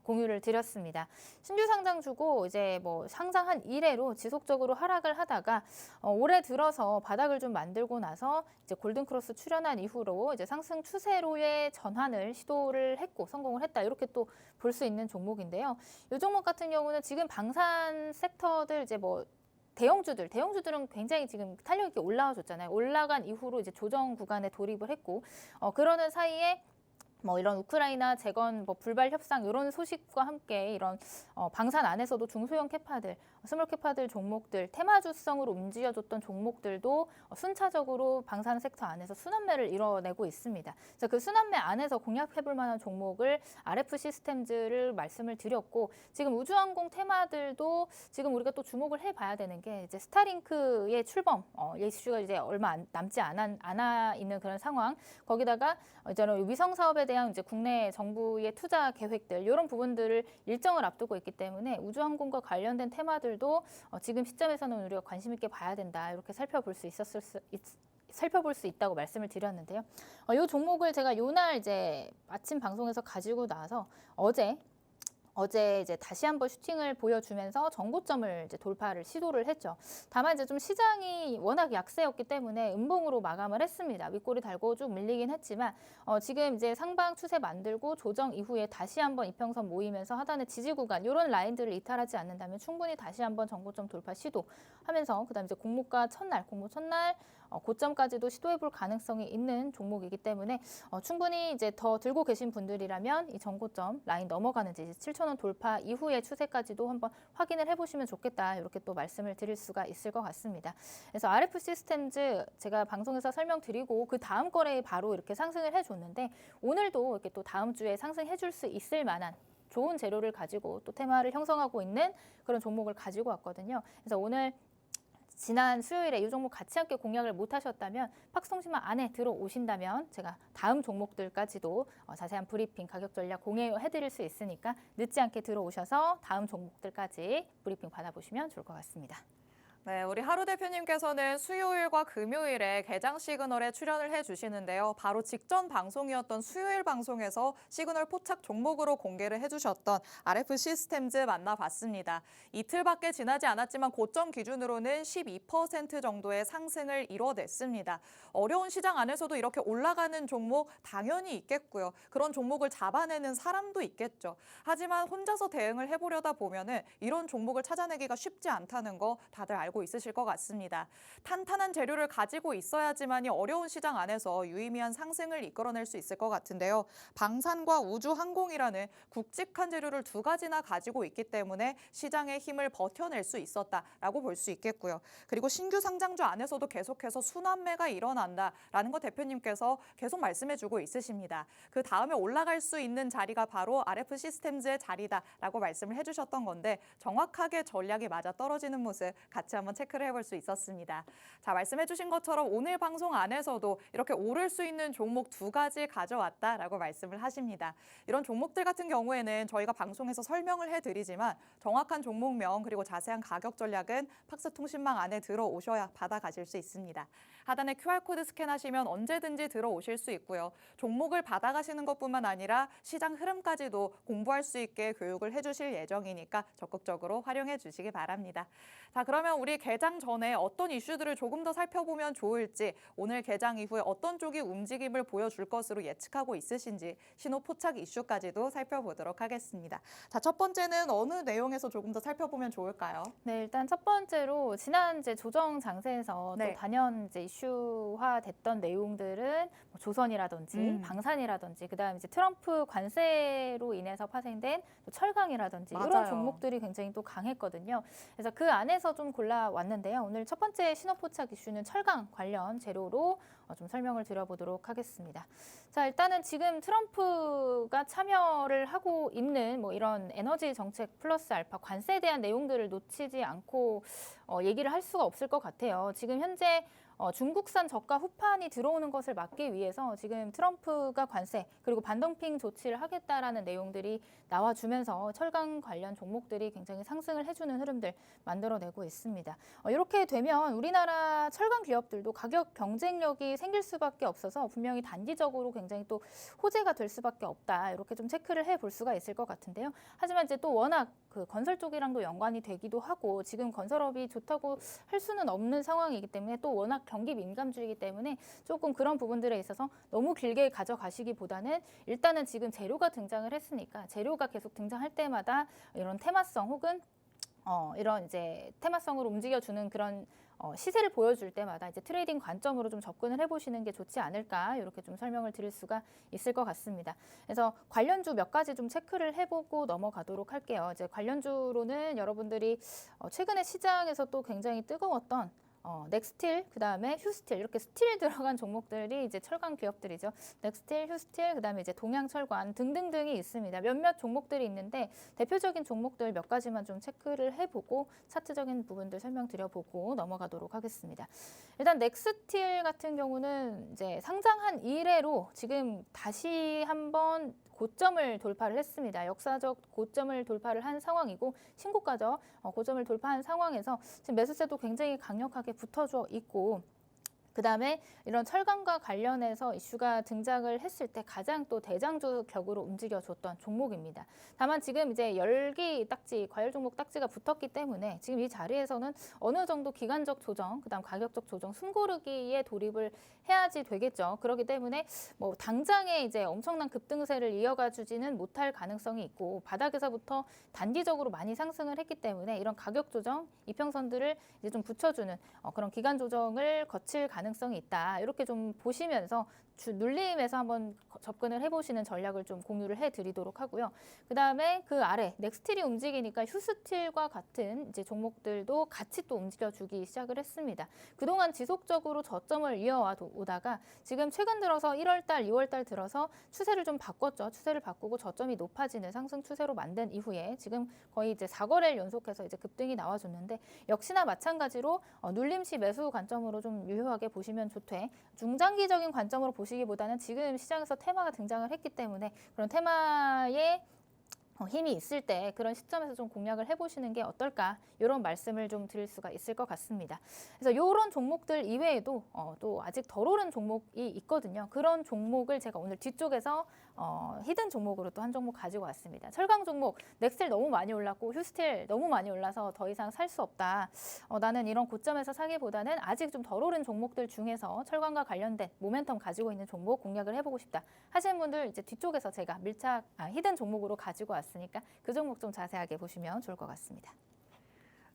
공유를 드렸습니다. 신규 상장주고 이제 뭐 상장한 이래로 지속적으로 하락을 하다가 올해 들어서 바닥을 좀 만들고 나서 이제 골든크로스 출현한 이후로 이제 상승 추세로의 전환을 시도를 했고 성공을 했다. 이렇게 또 볼 수 있는 종목인데요. 이 종목 같은 경우는 지금 방산 섹터들 이제 뭐 대형주들은 굉장히 지금 탄력 있게 올라와 줬잖아요. 올라간 이후로 이제 조정 구간에 돌입을 했고 그러는 사이에 뭐 이런 우크라이나 재건 뭐 불발 협상 이런 소식과 함께 이런 방산 안에서도 중소형 캐파들, 스몰 캐파들 종목들 테마주성으로 움직여줬던 종목들도 순차적으로 방산 섹터 안에서 순환매를 이뤄내고 있습니다. 그래서 그 순환매 안에서 공략해볼 만한 종목을 RF 시스템즈를 말씀을 드렸고 지금 우주항공 테마들도 지금 우리가 또 주목을 해봐야 되는 게 이제 스타링크의 출범 이슈가 이제 얼마 남지 않아 있는 그런 상황. 거기다가 이제 위성 사업에 대한 이제 국내 정부의 투자 계획들 이런 부분들을 일정을 앞두고 있기 때문에 우주항공과 관련된 테마들도 지금 시점에서는 우리가 관심 있게 봐야 된다 이렇게 살펴볼 수 있다고 말씀을 드렸는데요. 이 종목을 제가 요날 이제 아침 방송에서 가지고 나서 어제 이제 다시 한번 슈팅을 보여주면서 전고점을 이제 돌파를 시도를 했죠. 다만 이제 좀 시장이 워낙 약세였기 때문에 음봉으로 마감을 했습니다. 윗꼬리 달고 쭉 밀리긴 했지만 지금 이제 상방 추세 만들고 조정 이후에 다시 한번 이평선 모이면서 하단의 지지 구간 이런 라인들을 이탈하지 않는다면 충분히 다시 한번 전고점 돌파 시도하면서 그다음 이제 공모 첫날 고점까지도 시도해볼 가능성이 있는 종목이기 때문에 충분히 이제 더 들고 계신 분들이라면 이 전고점 라인 넘어가는지 7,000원 돌파 이후의 추세까지도 한번 확인을 해보시면 좋겠다 이렇게 또 말씀을 드릴 수가 있을 것 같습니다. 그래서 RF 시스템즈 제가 방송에서 설명드리고 그 다음 거래에 바로 이렇게 상승을 해줬는데 오늘도 이렇게 또 다음 주에 상승해줄 수 있을 만한 좋은 재료를 가지고 또 테마를 형성하고 있는 그런 종목을 가지고 왔거든요. 그래서 오늘 지난 수요일에 이 종목 같이 함께 공략을 못 하셨다면 팍송심만 안에 들어오신다면 제가 다음 종목들까지도 자세한 브리핑 가격 전략 공유해드릴 수 있으니까 늦지 않게 들어오셔서 다음 종목들까지 브리핑 받아보시면 좋을 것 같습니다. 네, 우리 하루 대표님께서는 수요일과 금요일에 개장 시그널에 출연을 해주시는데요. 바로 직전 방송이었던 수요일 방송에서 시그널 포착 종목으로 공개를 해주셨던 RF 시스템즈 만나봤습니다. 이틀밖에 지나지 않았지만 고점 기준으로는 12% 정도의 상승을 이뤄냈습니다. 어려운 시장 안에서도 이렇게 올라가는 종목 당연히 있겠고요. 그런 종목을 잡아내는 사람도 있겠죠. 하지만 혼자서 대응을 해보려다 보면은 이런 종목을 찾아내기가 쉽지 않다는 거 다들 알고 있으실 것 같습니다. 탄탄한 재료를 가지고 있어야지만이 어려운 시장 안에서 유의미한 상승을 이끌어낼 수 있을 것 같은데요. 방산과 우주항공이라는 굵직한 재료를 두 가지나 가지고 있기 때문에 시장의 힘을 버텨낼 수 있었다라고 볼 수 있겠고요. 그리고 신규 상장주 안에서도 계속해서 순환매가 일어난다라는 거 대표님께서 계속 말씀해주고 있으십니다. 그 다음에 올라갈 수 있는 자리가 바로 RF 시스템즈의 자리다라고 말씀을 해주셨던 건데 정확하게 전략이 맞아 떨어지는 모습 같이 한번 체크를 해볼 수 있었습니다. 자, 말씀해주신 것처럼 오늘 방송 안에서도 이렇게 오를 수 있는 종목 두 가지 가져왔다라고 말씀을 하십니다. 이런 종목들 같은 경우에는 저희가 방송에서 설명을 해드리지만 정확한 종목명 그리고 자세한 가격 전략은 팍스통신망 안에 들어오셔야 받아가실 수 있습니다. 하단에 QR코드 스캔하시면 언제든지 들어오실 수 있고요. 종목을 받아가시는 것뿐만 아니라 시장 흐름까지도 공부할 수 있게 교육을 해주실 예정이니까 적극적으로 활용해 주시기 바랍니다. 자, 그러면 우리 여러분들이 개장 전에 어떤 이슈들을 조금 더 살펴보면 좋을지, 오늘 개장 이후에 어떤 쪽이 움직임을 보여줄 것으로 예측하고 있으신지 신호 포착 이슈까지도 살펴보도록 하겠습니다. 자, 첫 번째는 어느 내용에서 조금 더 살펴보면 좋을까요? 네, 일단 첫 번째로 지난 이제 조정 장세에서 네. 또 단연 이제 이슈화됐던 내용들은 뭐 조선이라든지 방산이라든지 그다음 이제 트럼프 관세로 인해서 파생된 또 철강이라든지 맞아요. 이런 종목들이 굉장히 또 강했거든요. 그래서 그 안에서 좀 골라왔는데요. 오늘 첫 번째 신호포착 이슈는 철강 관련 재료로 좀 설명을 드려보도록 하겠습니다. 자, 일단은 지금 트럼프가 참여를 하고 있는 뭐 이런 에너지 정책 플러스 알파 관세에 대한 내용들을 놓치지 않고 얘기를 할 수가 없을 것 같아요. 지금 현재 중국산 저가 후판이 들어오는 것을 막기 위해서 지금 트럼프가 관세 그리고 반덤핑 조치를 하겠다라는 내용들이 나와주면서 철강 관련 종목들이 굉장히 상승을 해주는 흐름들 만들어내고 있습니다. 이렇게 되면 우리나라 철강 기업들도 가격 경쟁력이 생길 수밖에 없어서 분명히 단기적으로 굉장히 또 호재가 될 수밖에 없다. 이렇게 좀 체크를 해볼 수가 있을 것 같은데요. 하지만 이제 또 워낙 그 건설 쪽이랑도 연관이 되기도 하고 지금 건설업이 좋다고 할 수는 없는 상황이기 때문에 또 워낙 경기 민감주이기 때문에 조금 그런 부분들에 있어서 너무 길게 가져가시기보다는 일단은 지금 재료가 등장을 했으니까 재료가 계속 등장할 때마다 이런 테마성 혹은 이런 이제 테마성으로 움직여주는 그런 시세를 보여줄 때마다 이제 트레이딩 관점으로 좀 접근을 해보시는 게 좋지 않을까 이렇게 좀 설명을 드릴 수가 있을 것 같습니다. 그래서 관련주 몇 가지 좀 체크를 해보고 넘어가도록 할게요. 이제 관련주로는 여러분들이 최근에 시장에서 또 굉장히 뜨거웠던 넥스틸, 그다음에 휴스틸 이렇게 스틸 들어간 종목들이 이제 철강 기업들이죠. 넥스틸, 휴스틸, 그다음에 이제 동양철관 등등등이 있습니다. 몇몇 종목들이 있는데 대표적인 종목들 몇 가지만 좀 체크를 해보고 차트적인 부분들 설명드려보고 넘어가도록 하겠습니다. 일단 넥스틸 같은 경우는 이제 상장한 이래로 지금 다시 한번 고점을 돌파를 했습니다. 역사적 고점을 돌파를 한 상황이고 신고가죠. 고점을 돌파한 상황에서 지금 매수세도 굉장히 강력하게 붙어져 있고 그다음에 이런 철강과 관련해서 이슈가 등장을 했을 때 가장 또 대장주 격으로 움직여줬던 종목입니다. 다만 지금 이제 열기 딱지, 과열 종목 딱지가 붙었기 때문에 지금 이 자리에서는 어느 정도 기간적 조정, 그다음 가격적 조정, 숨고르기에 돌입을 해야지 되겠죠. 그렇기 때문에 뭐 당장에 이제 엄청난 급등세를 이어가 주지는 못할 가능성이 있고 바닥에서부터 단기적으로 많이 상승을 했기 때문에 이런 가격 조정, 이평선들을 이제 좀 붙여주는 그런 기간 조정을 거칠 가능성이 있다. 이렇게 좀 보시면서 눌림에서 한번 접근을 해보시는 전략을 좀 공유를 해드리도록 하고요. 그다음에 그 아래 넥스틸이 움직이니까 휴스틸과 같은 이제 종목들도 같이 또 움직여주기 시작을 했습니다. 그동안 지속적으로 저점을 이어오다가 지금 최근 들어서 1월달, 2월달 들어서 추세를 좀 바꿨죠. 추세를 바꾸고 저점이 높아지는 상승 추세로 만든 이후에 지금 거의 이제 4거래를 연속해서 이제 급등이 나와줬는데 역시나 마찬가지로 눌림시 매수 관점으로 좀 유효하게 보시면 좋되 중장기적인 관점으로 보시기보다는 지금 시장에서 테마가 등장을 했기 때문에 그런 테마에 힘이 있을 때 그런 시점에서 좀 공략을 해보시는 게 어떨까 이런 말씀을 좀 드릴 수가 있을 것 같습니다. 그래서 이런 종목들 이외에도 또 아직 덜 오른 종목이 있거든요. 그런 종목을 제가 오늘 뒤쪽에서 히든 종목으로 또 한 종목 가지고 왔습니다. 철강 종목 넥스틸 너무 많이 올랐고 휴스틸 너무 많이 올라서 더 이상 살 수 없다. 나는 이런 고점에서 사기보다는 아직 좀 덜 오른 종목들 중에서 철강과 관련된 모멘텀 가지고 있는 종목 공략을 해보고 싶다 하시는 분들 이제 뒤쪽에서 제가 히든 종목으로 가지고 왔으니까 그 종목 좀 자세하게 보시면 좋을 것 같습니다.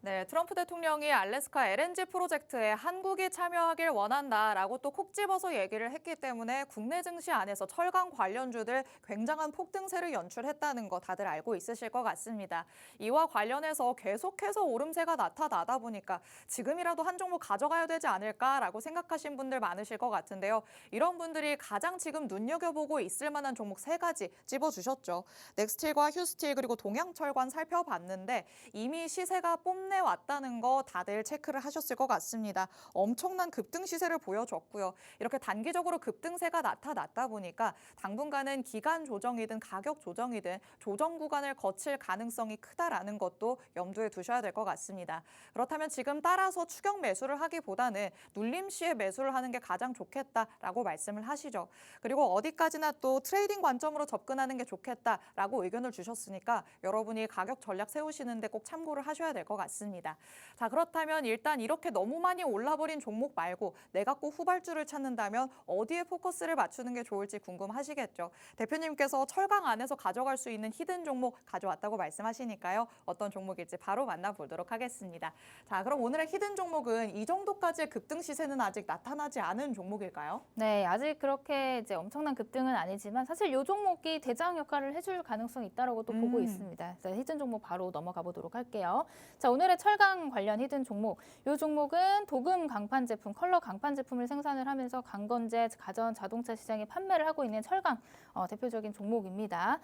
네, 트럼프 대통령이 알래스카 LNG 프로젝트에 한국이 참여하길 원한다라고 또 콕 집어서 얘기를 했기 때문에 국내 증시 안에서 철강 관련주들 굉장한 폭등세를 연출했다는 거 다들 알고 있으실 것 같습니다. 이와 관련해서 계속해서 오름세가 나타나다 보니까 지금이라도 한 종목 가져가야 되지 않을까라고 생각하신 분들 많으실 것 같은데요. 이런 분들이 가장 지금 눈여겨보고 있을 만한 종목 3가지 집어주셨죠. 넥스틸과 휴스틸 그리고 동양철관 살펴봤는데 이미 시세가 뽐내왔다는 거 다들 체크를 하셨을 것 같습니다. 엄청난 급등 시세를 보여줬고요. 이렇게 단기적으로 급등세가 나타났다 보니까 당분간은 기간 조정이든 가격 조정이든 조정 구간을 거칠 가능성이 크다라는 것도 염두에 두셔야 될 것 같습니다. 그렇다면 지금 따라서 추격 매수를 하기보다는 눌림 시에 매수를 하는 게 가장 좋겠다라고 말씀을 하시죠. 그리고 어디까지나 또 트레이딩 관점으로 접근하는 게 좋겠다라고 의견을 주셨으니까 여러분이 가격 전략 세우시는데 꼭 참고를 하셔야 될 것 같습니다. 같습니다. 자, 그렇다면 일단 이렇게 너무 많이 올라버린 종목 말고 내가 꼭 후발주를 찾는다면 어디에 포커스를 맞추는 게 좋을지 궁금하시겠죠. 대표님께서 철강 안에서 가져갈 수 있는 히든 종목 가져왔다고 말씀하시니까요. 어떤 종목일지 바로 만나보도록 하겠습니다. 자, 그럼 오늘의 히든 종목은 이 정도까지의 급등 시세는 아직 나타나지 않은 종목일까요? 네, 아직 그렇게 이제 엄청난 급등은 아니지만 사실 이 종목이 대장 역할을 해줄 가능성이 있다라고 또 보고 있습니다. 자, 히든 종목 바로 넘어가 보도록 할게요. 자, 오늘의 철강 관련 히든 종목. 이 종목은 도금 강판 제품, 컬러 강판 제품을 생산을 하면서 강건제, 가전, 자동차 시장에 판매를 하고 있는 철강 대표적인 종목입니다.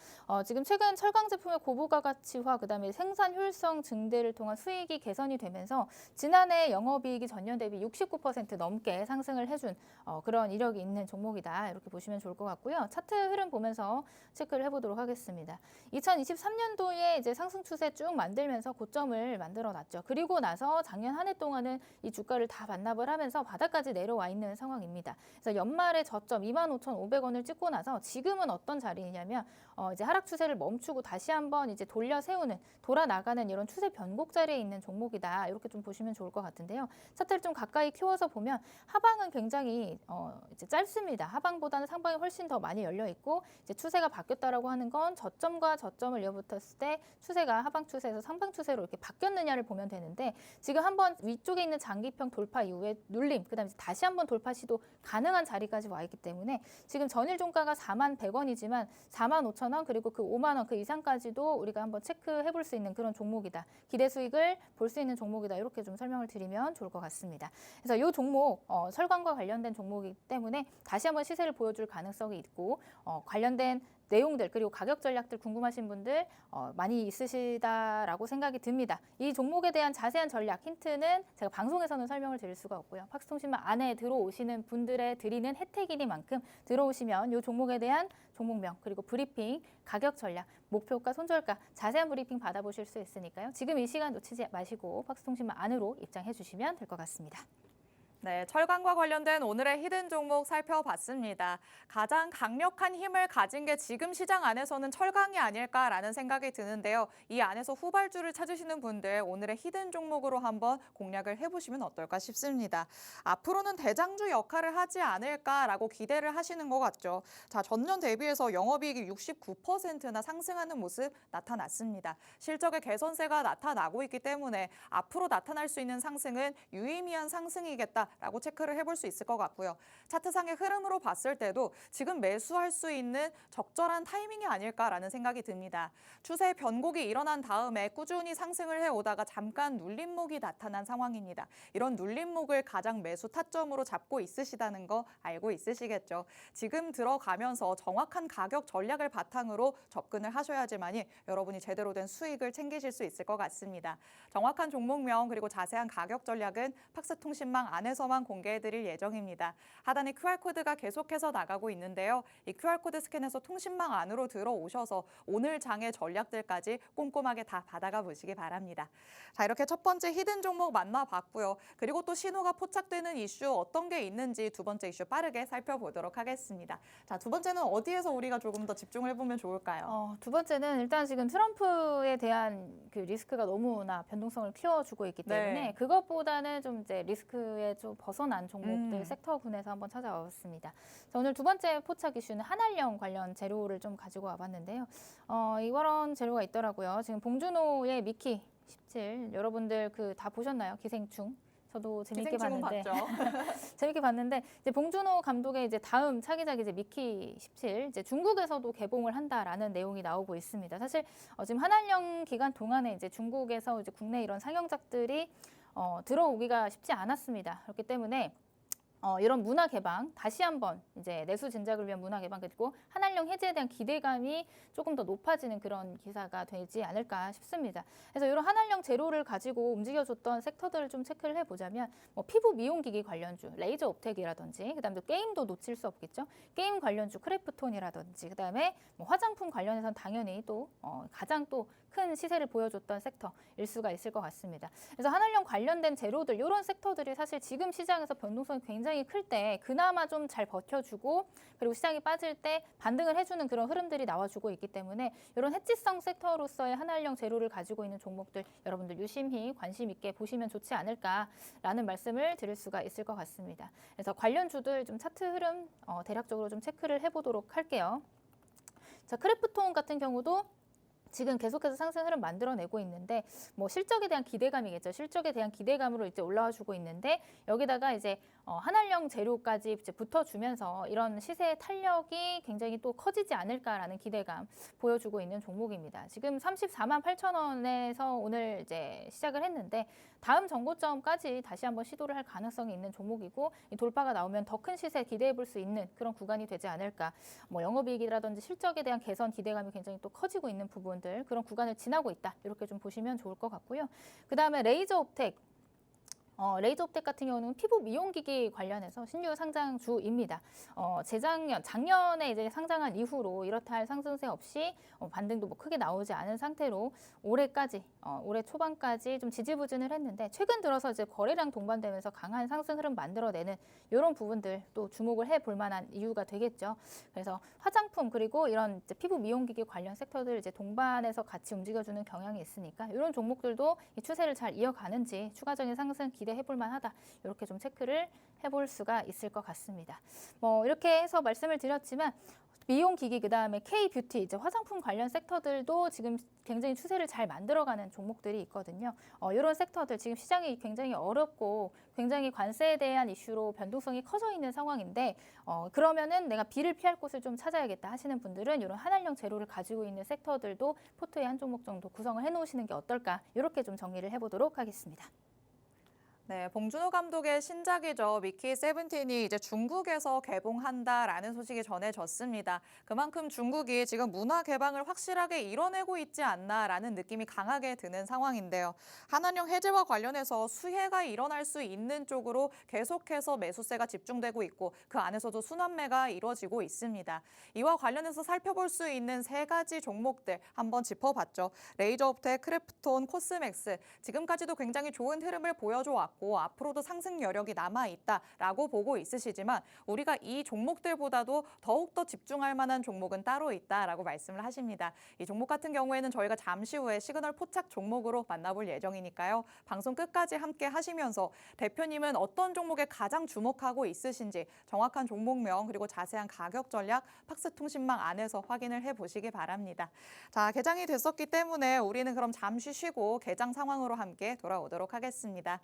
지금 최근 철강 제품의 고부가 가치화, 그다음에 생산 효율성 증대를 통한 수익이 개선이 되면서 지난해 영업이익이 전년 대비 69% 넘게 상승을 해준 그런 이력이 있는 종목이다. 이렇게 보시면 좋을 것 같고요. 차트 흐름 보면서 체크를 해보도록 하겠습니다. 2023년도에 이제 상승 추세 쭉 만들면서 고점을 만들어 놨죠. 그리고 나서 작년 한 해 동안은 이 주가를 다 반납을 하면서 바닥까지 내려와 있는 상황입니다. 그래서 연말에 저점 25,500원을 찍고 나서 지금은 어떤 자리냐면 이제 하락 추세를 멈추고 다시 한번 이제 돌려 세우는, 돌아 나가는 이런 추세 변곡 자리에 있는 종목이다. 이렇게 좀 보시면 좋을 것 같은데요. 차트를 좀 가까이 키워서 보면 하방은 굉장히 이제 짧습니다. 하방보다는 상방이 훨씬 더 많이 열려 있고, 이제 추세가 바뀌었다라고 하는 건 저점과 저점을 이어붙었을 때 추세가 하방 추세에서 상방 추세로 이렇게 바뀌었느냐를 보면 되는데, 지금 한번 위쪽에 있는 장기평 돌파 이후에 눌림, 그다음에 다시 한번 돌파 시도 가능한 자리까지 와 있기 때문에 지금 전일 종가가 41,100원이지만 45,000원 그리고 그 5만 원 그 이상까지도 우리가 한번 체크해 볼 수 있는 그런 종목이다. 기대 수익을 볼 수 있는 종목이다. 이렇게 좀 설명을 드리면 좋을 것 같습니다. 그래서 이 종목 철강과 관련된 종목이기 때문에 다시 한번 시세를 보여줄 가능성이 있고, 관련된 내용들 그리고 가격 전략들 궁금하신 분들 많이 있으시다라고 생각이 듭니다. 이 종목에 대한 자세한 전략 힌트는 제가 방송에서는 설명을 드릴 수가 없고요. 팍스통신망 안에 들어오시는 분들의 드리는 혜택이니만큼 들어오시면 이 종목에 대한 종목명 그리고 브리핑, 가격 전략, 목표가, 손절가 자세한 브리핑 받아보실 수 있으니까요. 지금 이 시간 놓치지 마시고 팍스통신망 안으로 입장해 주시면 될 것 같습니다. 네, 철강과 관련된 오늘의 히든 종목 살펴봤습니다. 가장 강력한 힘을 가진 게 지금 시장 안에서는 철강이 아닐까라는 생각이 드는데요. 이 안에서 후발주를 찾으시는 분들 오늘의 히든 종목으로 한번 공략을 해보시면 어떨까 싶습니다. 앞으로는 대장주 역할을 하지 않을까라고 기대를 하시는 것 같죠. 자, 전년 대비해서 영업이익이 69%나 상승하는 모습 나타났습니다. 실적의 개선세가 나타나고 있기 때문에 앞으로 나타날 수 있는 상승은 유의미한 상승이겠다. 라고 체크를 해볼 수 있을 것 같고요. 차트상의 흐름으로 봤을 때도 지금 매수할 수 있는 적절한 타이밍이 아닐까라는 생각이 듭니다. 추세 변곡이 일어난 다음에 꾸준히 상승을 해오다가 잠깐 눌림목이 나타난 상황입니다. 이런 눌림목을 가장 매수 타점으로 잡고 있으시다는 거 알고 있으시겠죠. 지금 들어가면서 정확한 가격 전략을 바탕으로 접근을 하셔야지만이 여러분이 제대로 된 수익을 챙기실 수 있을 것 같습니다. 정확한 종목명 그리고 자세한 가격 전략은 팍스통신망 안에서만 공개해드릴 예정입니다. 하단에 QR코드가 계속해서 나가고 있는데요. 이 QR코드 스캔해서 통신망 안으로 들어오셔서 오늘 장의 전략들까지 꼼꼼하게 다 받아가 보시기 바랍니다. 자, 이렇게 첫 번째 히든 종목 만나봤고요. 그리고 또 신호가 포착되는 이슈 어떤 게 있는지 두 번째 이슈 빠르게 살펴보도록 하겠습니다. 자, 두 번째는 어디에서 우리가 조금 더 집중을 해보면 좋을까요? 두 번째는 일단 지금 트럼프에 대한 그 리스크가 너무나 변동성을 키워주고 있기 때문에 네. 그것보다는 좀 이제 리스크에 좀 벗어난 종목들 섹터군에서 한번 찾아왔습니다. 자, 오늘 두 번째 포착 이슈는 한알령 관련 재료를 좀 가지고 와봤는데요. 이런 재료가 있더라고요. 지금 봉준호의 미키 17 여러분들 그 다 보셨나요? 기생충. 저도 재밌게 봤는데 재밌게 봤는데 이제 봉준호 감독의 이제 다음 차기작 이제 미키 17 이제 중국에서도 개봉을 한다라는 내용이 나오고 있습니다. 사실 지금 한알령 기간 동안에 이제 중국에서 이제 국내 이런 상영작들이 들어오기가 쉽지 않았습니다. 그렇기 때문에 이런 문화 개방 다시 한번 이제 내수 진작을 위한 문화 개방 그리고 한알령 해제에 대한 기대감이 조금 더 높아지는 그런 기사가 되지 않을까 싶습니다. 그래서 이런 한알령 재료를 가지고 움직여줬던 섹터들을 좀 체크를 해보자면 뭐 피부 미용기기 관련주, 레이저 업텍이라든지 그다음에 또 게임도 놓칠 수 없겠죠. 게임 관련주 크래프톤이라든지 그다음에 뭐 화장품 관련해서는 당연히 또 가장 또 큰 시세를 보여줬던 섹터일 수가 있을 것 같습니다. 그래서 한알령 관련된 재료들 이런 섹터들이 사실 지금 시장에서 변동성이 굉장히 시장이 클 때 그나마 좀 잘 버텨주고 그리고 시장이 빠질 때 반등을 해주는 그런 흐름들이 나와주고 있기 때문에 이런 해지성 섹터로서의 한한령 재료를 가지고 있는 종목들 여러분들 유심히 관심 있게 보시면 좋지 않을까라는 말씀을 드릴 수가 있을 것 같습니다. 그래서 관련주들 좀 차트 흐름 대략적으로 좀 체크를 해보도록 할게요. 자, 크래프톤 같은 경우도 지금 계속해서 상승 흐름 만들어내고 있는데 뭐 실적에 대한 기대감이겠죠. 실적에 대한 기대감으로 이제 올라와 주고 있는데 여기다가 이제 한한령 재료까지 이제 붙어주면서 이런 시세의 탄력이 굉장히 또 커지지 않을까라는 기대감 보여주고 있는 종목입니다. 지금 34만 8천 원에서 오늘 이제 시작을 했는데 다음 정고점까지 다시 한번 시도를 할 가능성이 있는 종목이고 이 돌파가 나오면 더 큰 시세 기대해 볼 수 있는 그런 구간이 되지 않을까. 뭐 영업이익이라든지 실적에 대한 개선 기대감이 굉장히 또 커지고 있는 부분들 그런 구간을 지나고 있다. 이렇게 좀 보시면 좋을 것 같고요. 그다음에 레이저 옵텍. 레이저 옵텍 같은 경우는 피부 미용기기 관련해서 신규 상장주입니다. 작년에 이제 상장한 이후로 이렇다 할 상승세 없이 반등도 뭐 크게 나오지 않은 상태로 올해까지, 올해 초반까지 좀 지지부진을 했는데 최근 들어서 이제 거래량 동반되면서 강한 상승 흐름 만들어내는 이런 부분들 또 주목을 해볼 만한 이유가 되겠죠. 그래서 화장품 그리고 이런 이제 피부 미용기기 관련 섹터들 이제 동반해서 같이 움직여주는 경향이 있으니까 이런 종목들도 이 추세를 잘 이어가는지 추가적인 상승 기대해볼 만하다. 이렇게 좀 체크를 해볼 수가 있을 것 같습니다. 뭐 이렇게 해서 말씀을 드렸지만 미용기기 그다음에 K뷰티 이제 화장품 관련 섹터들도 지금 굉장히 추세를 잘 만들어가는 종목들이 있거든요. 이런 섹터들 지금 시장이 굉장히 어렵고 굉장히 관세에 대한 이슈로 변동성이 커져 있는 상황인데 그러면은 내가 비를 피할 곳을 좀 찾아야겠다 하시는 분들은 이런 한한령 재료를 가지고 있는 섹터들도 포트에 한 종목 정도 구성을 해놓으시는 게 어떨까 이렇게 좀 정리를 해보도록 하겠습니다. 네, 봉준호 감독의 신작이죠. 미키 세븐틴이 이제 중국에서 개봉한다라는 소식이 전해졌습니다. 그만큼 중국이 지금 문화 개방을 확실하게 이뤄내고 있지 않나라는 느낌이 강하게 드는 상황인데요. 한한령 해제와 관련해서 수혜가 일어날 수 있는 쪽으로 계속해서 매수세가 집중되고 있고 그 안에서도 순환매가 이루어지고 있습니다. 이와 관련해서 살펴볼 수 있는 세 가지 종목들 한번 짚어봤죠. 레이저 옵텍, 크래프톤, 코스맥스 지금까지도 굉장히 좋은 흐름을 보여줘 왔고 앞으로도 상승 여력이 남아있다라고 보고 있으시지만 우리가 이 종목들보다도 더욱더 집중할 만한 종목은 따로 있다라고 말씀을 하십니다. 이 종목 같은 경우에는 저희가 잠시 후에 시그널 포착 종목으로 만나볼 예정이니까요. 방송 끝까지 함께 하시면서 대표님은 어떤 종목에 가장 주목하고 있으신지 정확한 종목명 그리고 자세한 가격 전략 팍스통신망 안에서 확인을 해보시기 바랍니다. 자, 개장이 됐었기 때문에 우리는 그럼 잠시 쉬고 개장 상황으로 함께 돌아오도록 하겠습니다.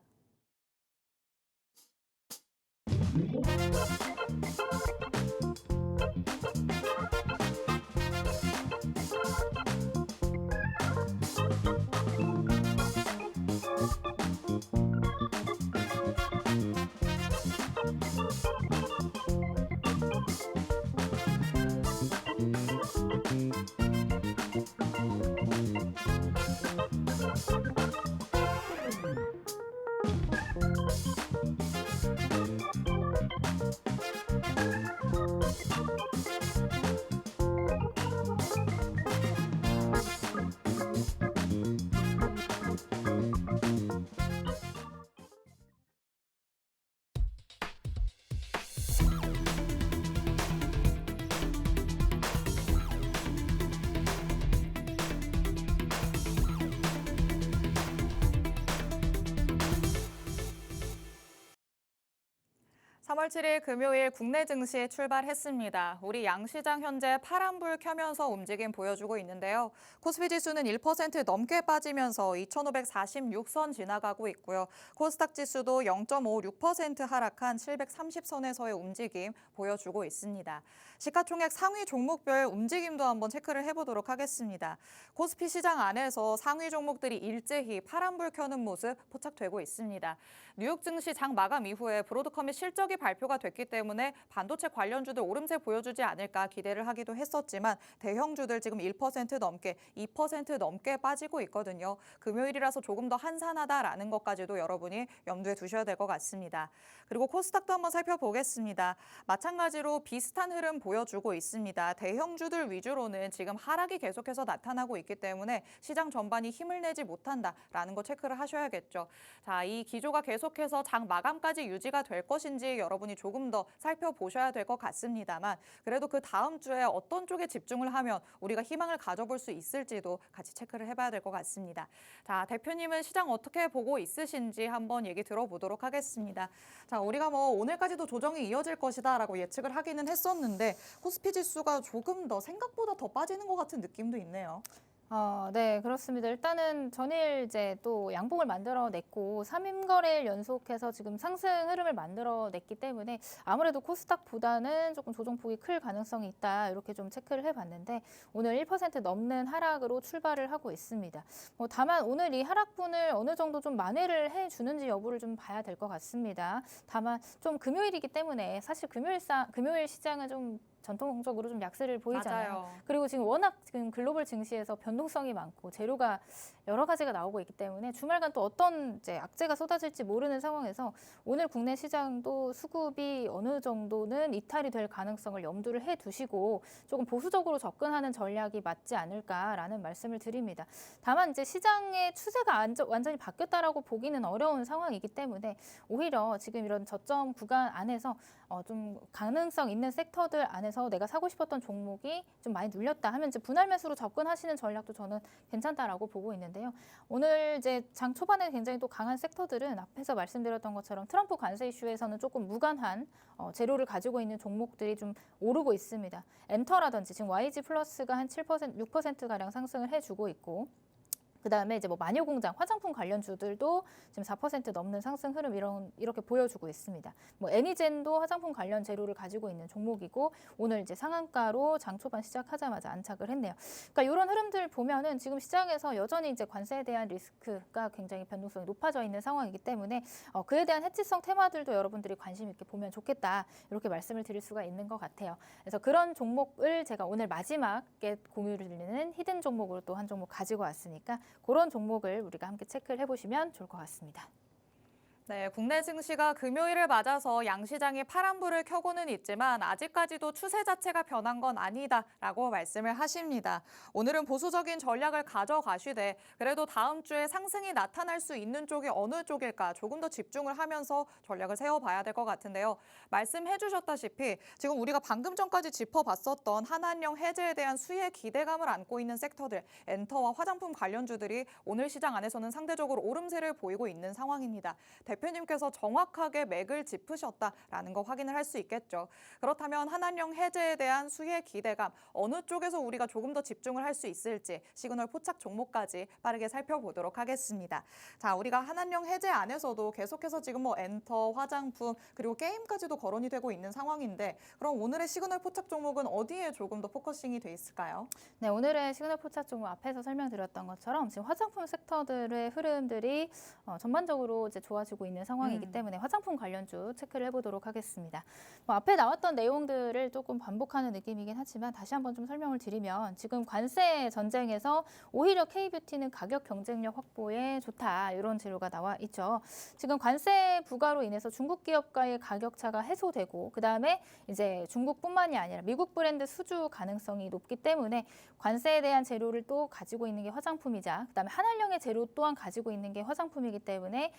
(3월 7일) 금요일 국내 증시 출발했습니다. 우리 양시장 현재 파란불 켜면서 움직임 보여주고 있는데요. 코스피 지수는 1% 넘게 빠지면서 2,546선 지나가고 있고요. 코스닥 지수도 0.56% 하락한 730선에서의 움직임 보여주고 있습니다. 시가총액 상위 종목별 움직임도 한번 체크를 해보도록 하겠습니다. 코스피 시장 안에서 상위 종목들이 일제히 파란불 켜는 모습 포착되고 있습니다. 뉴욕 증시 장 마감 이후에 브로드컴의 실적이 발표가 됐기 때문에 반도체 관련주들 오름세 보여주지 않을까 기대를 하기도 했었지만 대형주들 지금 1% 넘게, 2% 넘게 빠지고 있거든요. 금요일이라서 조금 더 한산하다라는 것까지도 여러분이 염두에 두셔야 될 것 같습니다. 그리고 코스닥도 한번 살펴보겠습니다. 마찬가지로 비슷한 흐름 보여주고 있습니다. 대형주들 위주로는 지금 하락이 계속해서 나타나고 있기 때문에 시장 전반이 힘을 내지 못한다라는 거 체크를 하셔야겠죠. 자, 이 기조가 계속해서 장 마감까지 유지가 될 것인지 여러분 여러분이 조금 더 살펴보셔야 될 것 같습니다만 그래도 그 다음 주에 어떤 쪽에 집중을 하면 우리가 희망을 가져볼 수 있을지도 같이 체크를 해봐야 될 것 같습니다. 자, 대표님은 시장 어떻게 보고 있으신지 한번 얘기 들어보도록 하겠습니다. 자, 우리가 뭐 오늘까지도 조정이 이어질 것이다라고 예측을 하기는 했었는데 코스피 지수가 조금 더 생각보다 더 빠지는 것 같은 느낌도 있네요. 네, 그렇습니다. 일단은 전일 이제 또 양봉을 만들어냈고 3일 연속해서 지금 상승 흐름을 만들어냈기 때문에 아무래도 코스닥보다는 조금 조정폭이 클 가능성이 있다 이렇게 좀 체크를 해봤는데 오늘 1% 넘는 하락으로 출발을 하고 있습니다. 다만 오늘 이 하락분을 어느 정도 좀 만회를 해주는지 여부를 좀 봐야 될 것 같습니다. 다만 좀 금요일이기 때문에 사실 금요일 시장은 좀 전통적으로 좀 약세를 보이잖아요. 맞아요. 그리고 지금 워낙 지금 글로벌 증시에서 변동성이 많고 재료가 여러 가지가 나오고 있기 때문에 주말간 또 어떤 이제 악재가 쏟아질지 모르는 상황에서 오늘 국내 시장도 수급이 어느 정도는 이탈이 될 가능성을 염두를 해두시고 조금 보수적으로 접근하는 전략이 맞지 않을까라는 말씀을 드립니다. 다만 이제 시장의 추세가 완전히 바뀌었다라고 보기는 어려운 상황이기 때문에 오히려 지금 이런 저점 구간 안에서 좀 가능성 있는 섹터들 안에서 내가 사고 싶었던 종목이 좀 많이 눌렸다 하면 이제 분할 매수로 접근하시는 전략도 저는 괜찮다라고 보고 있는데요. 오늘 이제 장 초반에 굉장히 또 강한 섹터들은 앞에서 말씀드렸던 것처럼 트럼프 관세 이슈에서는 조금 무관한 재료를 가지고 있는 종목들이 좀 오르고 있습니다. 엔터라든지 지금 YG 플러스가 한 7%, 6%가량 상승을 해주고 있고 그다음에 이제 뭐 마녀공장, 화장품 관련주들도 지금 4% 넘는 상승 흐름 이렇게 보여주고 있습니다. 뭐 애니젠도 화장품 관련 재료를 가지고 있는 종목이고 오늘 이제 상한가로 장 초반 시작하자마자 안착을 했네요. 그러니까 이런 흐름들 보면은 지금 시장에서 여전히 이제 관세에 대한 리스크가 굉장히 변동성이 높아져 있는 상황이기 때문에 그에 대한 해치성 테마들도 여러분들이 관심 있게 보면 좋겠다 이렇게 말씀을 드릴 수가 있는 것 같아요. 그래서 그런 종목을 제가 오늘 마지막에 공유를 드리는 히든 종목으로 또 한 종목 가지고 왔으니까 그런 종목을 우리가 함께 체크를 해보시면 좋을 것 같습니다. 네, 국내 증시가 금요일을 맞아서 양시장이 파란불을 켜고는 있지만 아직까지도 추세 자체가 변한 건 아니다라고 말씀을 하십니다. 오늘은 보수적인 전략을 가져가시되 그래도 다음 주에 상승이 나타날 수 있는 쪽이 어느 쪽일까 조금 더 집중을 하면서 전략을 세워봐야 될 것 같은데요. 말씀해 주셨다시피 지금 우리가 방금 전까지 짚어봤었던 한한령 해제에 대한 수혜 기대감을 안고 있는 섹터들, 엔터와 화장품 관련주들이 오늘 시장 안에서는 상대적으로 오름세를 보이고 있는 상황입니다. 대표님께서 정확하게 맥을 짚으셨다라는 거 확인을 할 수 있겠죠. 그렇다면 한한령 해제에 대한 수혜 기대감, 어느 쪽에서 우리가 조금 더 집중을 할 수 있을지 시그널 포착 종목까지 빠르게 살펴보도록 하겠습니다. 자, 우리가 한한령 해제 안에서도 계속해서 지금 뭐 엔터, 화장품, 그리고 게임까지도 거론이 되고 있는 상황인데 그럼 오늘의 시그널 포착 종목은 어디에 조금 더 포커싱이 돼 있을까요? 네, 오늘의 시그널 포착 종목 앞에서 설명드렸던 것처럼 지금 화장품 섹터들의 흐름들이 전반적으로 이제 좋아지고 있는 상황이기 때문에 화장품 관련주 체크를 해보도록 하겠습니다. 앞에 나왔던 내용들을 조금 반복하는 느낌이긴 하지만 다시 한번 좀 설명을 드리면 지금 관세 전쟁에서 오히려 K뷰티는 가격 경쟁력 확보에 좋다 이런 재료가 나와 있죠. 지금 관세 부과로 인해서 중국 기업과의 가격 차가 해소되고 그다음에 이제 중국뿐만이 아니라 미국 브랜드 수주 가능성이 높기 때문에 관세에 대한 재료를 또 가지고 있는 게 화장품이자 그다음에 한한령의 재료 또한 가지고 있는 게 화장품이기 때문에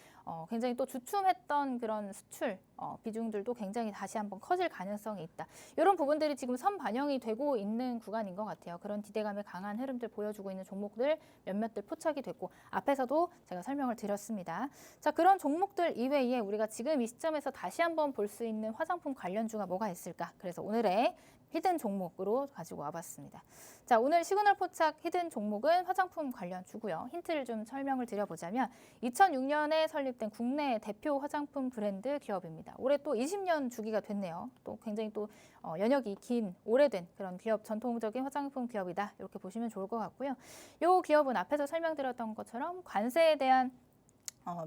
굉장히 또 주춤했던 그런 수출 비중들도 굉장히 다시 한번 커질 가능성이 있다. 이런 부분들이 지금 선반영이 되고 있는 구간인 것 같아요. 그런 기대감의 강한 흐름들 보여주고 있는 종목들 몇몇들 포착이 됐고 앞에서도 제가 설명을 드렸습니다. 자, 그런 종목들 이외에 우리가 지금 이 시점에서 다시 한번 볼 수 있는 화장품 관련주가 뭐가 있을까? 그래서 오늘의 히든 종목으로 가지고 와봤습니다. 자, 오늘 시그널 포착 히든 종목은 화장품 관련주고요. 힌트를 좀 설명을 드려보자면 2006년에 설립된 국내 대표 화장품 브랜드 기업입니다. 올해 또 20년 주기가 됐네요. 또 굉장히 또 연역이 긴 오래된 그런 기업, 전통적인 화장품 기업이다. 이렇게 보시면 좋을 것 같고요. 이 기업은 앞에서 설명드렸던 것처럼 관세에 대한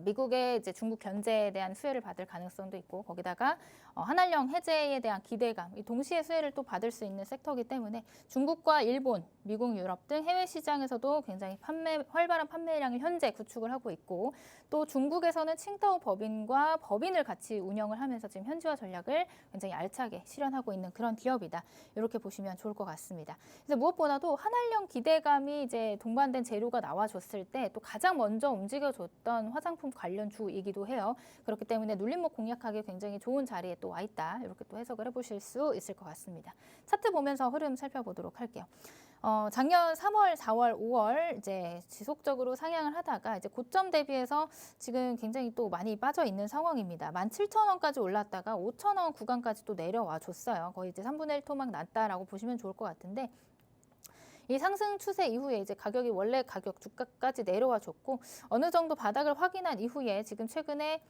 미국의 이제 중국 견제에 대한 수혜를 받을 가능성도 있고 거기다가 한한령 해제에 대한 기대감, 이 동시에 수혜를 또 받을 수 있는 섹터이기 때문에 중국과 일본, 미국, 유럽 등 해외 시장에서도 굉장히 활발한 판매량을 현재 구축을 하고 있고 또 중국에서는 칭다오 법인과 법인을 같이 운영을 하면서 지금 현지화 전략을 굉장히 알차게 실현하고 있는 그런 기업이다. 이렇게 보시면 좋을 것 같습니다. 그래서 무엇보다도 한한령 기대감이 이제 동반된 재료가 나와줬을 때 또 가장 먼저 움직여줬던 화장품 관련 주이기도 해요. 그렇기 때문에 눌림목 공략하기 굉장히 좋은 자리에 또 와 있다. 이렇게 또 해석을 해보실 수 있을 것 같습니다. 차트 보면서 흐름 살펴보도록 할게요. 작년 3월, 4월, 5월 이제 지속적으로 상향을 하다가 이제 고점 대비해서 지금 굉장히 또 많이 빠져 있는 상황입니다. 17,000원까지 올랐다가 5,000원 구간까지 또 내려와 줬어요. 거의 이제 3분의 1 토막 났다라고 보시면 좋을 것 같은데 이 상승 추세 이후에 이제 가격이 원래 가격 주가까지 내려와 줬고 어느 정도 바닥을 확인한 이후에 지금 최근에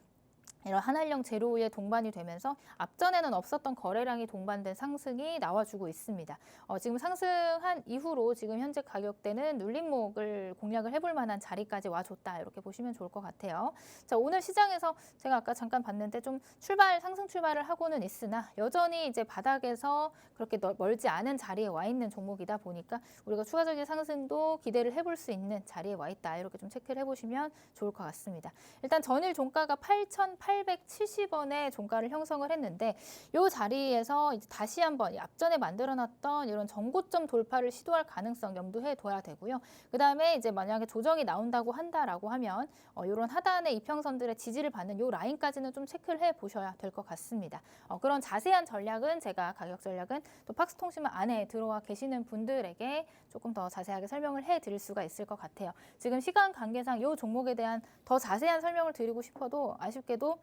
이런 한한령 제로에 동반이 되면서 앞전에는 없었던 거래량이 동반된 상승이 나와주고 있습니다. 지금 상승한 이후로 지금 현재 가격대는 눌림목을 공략을 해볼 만한 자리까지 와줬다. 이렇게 보시면 좋을 것 같아요. 자, 오늘 시장에서 제가 아까 잠깐 봤는데 좀 상승 출발을 하고는 있으나 여전히 이제 바닥에서 그렇게 멀지 않은 자리에 와 있는 종목이다 보니까 우리가 추가적인 상승도 기대를 해볼 수 있는 자리에 와 있다. 이렇게 좀 체크를 해보시면 좋을 것 같습니다. 일단 전일 종가가 8,870원의 종가를 형성을 했는데 이 자리에서 이제 다시 한번 앞전에 만들어놨던 이런 전고점 돌파를 시도할 가능성 염두해 둬야 되고요. 그 다음에 이제 만약에 조정이 나온다고 한다라고 하면 이런 하단의 이평선들의 지지를 받는 이 라인까지는 좀 체크를 해 보셔야 될 것 같습니다. 그런 자세한 전략은 제가 가격 전략은 또 팍스통신망 안에 들어와 계시는 분들에게 조금 더 자세하게 설명을 해 드릴 수가 있을 것 같아요. 지금 시간 관계상 이 종목에 대한 더 자세한 설명을 드리고 싶어도 아쉽게도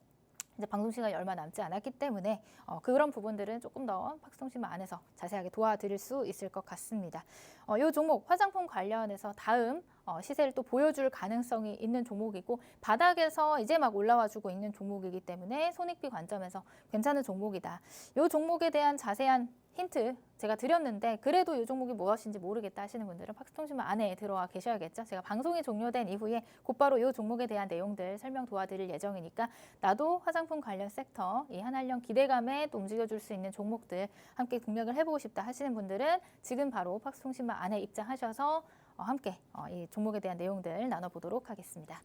이제 방송 시간이 얼마 남지 않았기 때문에 그런 부분들은 조금 더 팍스통신망 안에서 자세하게 도와드릴 수 있을 것 같습니다. 이 종목 화장품 관련해서 다음 시세를 또 보여줄 가능성이 있는 종목이고 바닥에서 이제 막 올라와주고 있는 종목이기 때문에 손익비 관점에서 괜찮은 종목이다. 이 종목에 대한 자세한 힌트 제가 드렸는데 그래도 이 종목이 무엇인지 모르겠다 하시는 분들은 팍스통신망 안에 들어와 계셔야겠죠. 제가 방송이 종료된 이후에 곧바로 이 종목에 대한 내용들 설명 도와드릴 예정이니까 나도 화장품 관련 섹터, 이 한한령 기대감에 또 움직여줄 수 있는 종목들 함께 공략을 해보고 싶다 하시는 분들은 지금 바로 팍스통신망 안에 입장하셔서 함께 이 종목에 대한 내용들 나눠보도록 하겠습니다.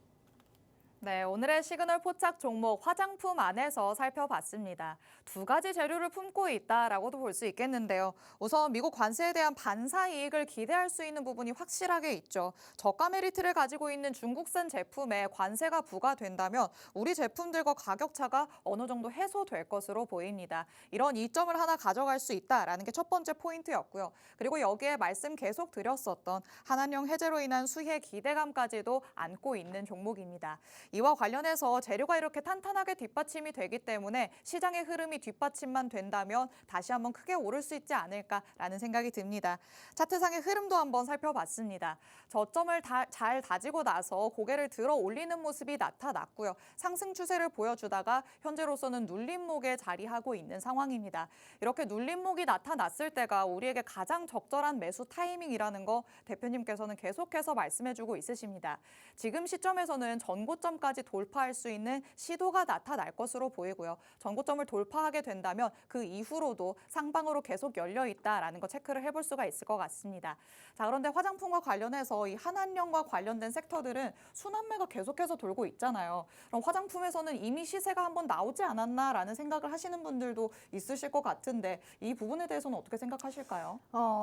네, 오늘의 시그널 포착 종목 화장품 안에서 살펴봤습니다. 두 가지 재료를 품고 있다라고도 볼 수 있겠는데요. 우선 미국 관세에 대한 반사 이익을 기대할 수 있는 부분이 확실하게 있죠. 저가 메리트를 가지고 있는 중국산 제품에 관세가 부과된다면 우리 제품들과 가격 차가 어느 정도 해소될 것으로 보입니다. 이런 이점을 하나 가져갈 수 있다라는 게 첫 번째 포인트였고요. 그리고 여기에 말씀 계속 드렸었던 한한령 해제로 인한 수혜 기대감까지도 안고 있는 종목입니다. 이와 관련해서 재료가 이렇게 탄탄하게 뒷받침이 되기 때문에 시장의 흐름이 뒷받침만 된다면 다시 한번 크게 오를 수 있지 않을까라는 생각이 듭니다. 차트상의 흐름도 한번 살펴봤습니다. 저점을 잘 다지고 나서 고개를 들어 올리는 모습이 나타났고요. 상승 추세를 보여주다가 현재로서는 눌림목에 자리하고 있는 상황입니다. 이렇게 눌림목이 나타났을 때가 우리에게 가장 적절한 매수 타이밍이라는 거 대표님께서는 계속해서 말씀해주고 있으십니다. 지금 시점에서는 전고점까지 돌파할 수 있는 시도가 나타날 것으로 보이고요. 전고점을 돌파하게 된다면 그 이후로도 상방으로 계속 열려 있다라는 거 체크를 해볼 수가 있을 것 같습니다. 자, 그런데 화장품과 관련해서 이 한한령과 관련된 섹터들은 순환매가 계속해서 돌고 있잖아요. 그럼 화장품에서는 이미 시세가 한번 나오지 않았나라는 생각을 하시는 분들도 있으실 것 같은데 이 부분에 대해서는 어떻게 생각하실까요?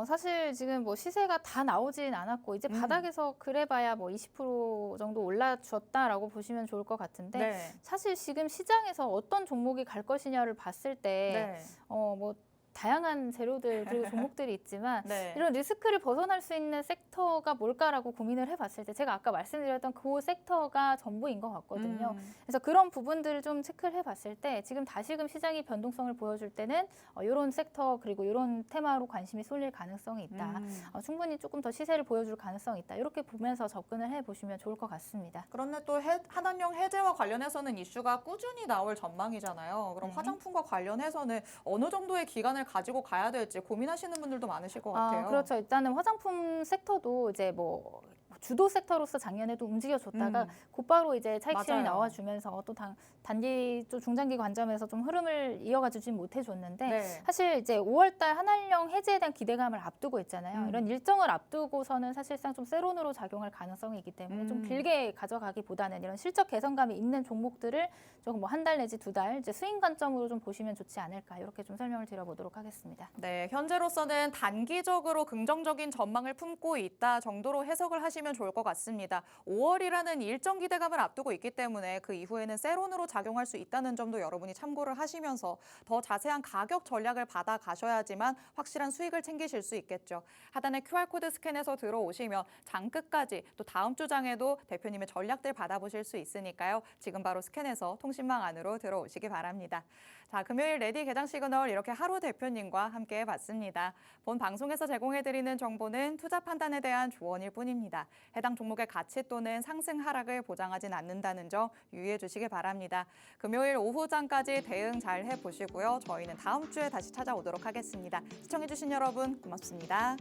사실 지금 뭐 시세가 다 나오진 않았고 이제 바닥에서 그래봐야 뭐 20% 정도 올라줬다라고 보시면 좋을 것 같은데 네. 사실 지금 시장에서 어떤 종목이 갈 것이냐를 봤을 때 네. 뭐 다양한 재료들 그리고 종목들이 있지만 네. 이런 리스크를 벗어날 수 있는 섹터가 뭘까라고 고민을 해봤을 때 제가 아까 말씀드렸던 그 섹터가 전부인 것 같거든요. 그래서 그런 부분들을 좀 체크를 해봤을 때 지금 다시금 시장이 변동성을 보여줄 때는 이런 섹터 그리고 이런 테마로 관심이 쏠릴 가능성이 있다. 충분히 조금 더 시세를 보여줄 가능성이 있다. 이렇게 보면서 접근을 해보시면 좋을 것 같습니다. 그런데 또 한한령 해제와 관련해서는 이슈가 꾸준히 나올 전망이잖아요. 그럼 네. 화장품과 관련해서는 어느 정도의 기간을 가지고 가야 될지 고민하시는 분들도 많으실 것 같아요. 그렇죠. 일단은 화장품 섹터도 이제 뭐 주도 섹터로서 작년에도 움직여줬다가 곧바로 이제 차익 실현이 맞아요. 나와주면서 또 단기 또 중장기 관점에서 좀 흐름을 이어가주진 못해줬는데 네. 사실 이제 5월달 한한령 해제에 대한 기대감을 앞두고 있잖아요. 이런 일정을 앞두고서는 사실상 좀 세론으로 작용할 가능성이 있기 때문에 좀 길게 가져가기보다는 이런 실적 개선감이 있는 종목들을 조금 뭐 한 달 내지 두 달 이제 스윙 관점으로 좀 보시면 좋지 않을까 이렇게 좀 설명을 드려보도록 하겠습니다. 네, 현재로서는 단기적으로 긍정적인 전망을 품고 있다 정도로 해석을 하시면 좋을 것 같습니다. 5월이라는 일정 기대감을 앞두고 있기 때문에 그 이후에는 세론으로 작용할 수 있다는 점도 여러분이 참고를 하시면서 더 자세한 가격 전략을 받아 가셔야지만 확실한 수익을 챙기실 수 있겠죠. 하단에 QR코드 스캔해서 들어오시면 장 끝까지 또 다음 주 장에도 대표님의 전략들 받아보실 수 있으니까요. 지금 바로 스캔해서 통신망 안으로 들어오시기 바랍니다. 자, 금요일 레디 개장 시그널 이렇게 하루 대표님과 함께 해봤습니다. 본 방송에서 제공해드리는 정보는 투자 판단에 대한 조언일 뿐입니다. 해당 종목의 가치 또는 상승 하락을 보장하진 않는다는 점 유의해 주시기 바랍니다. 금요일 오후장까지 대응 잘 해보시고요. 저희는 다음 주에 다시 찾아오도록 하겠습니다. 시청해주신 여러분 고맙습니다.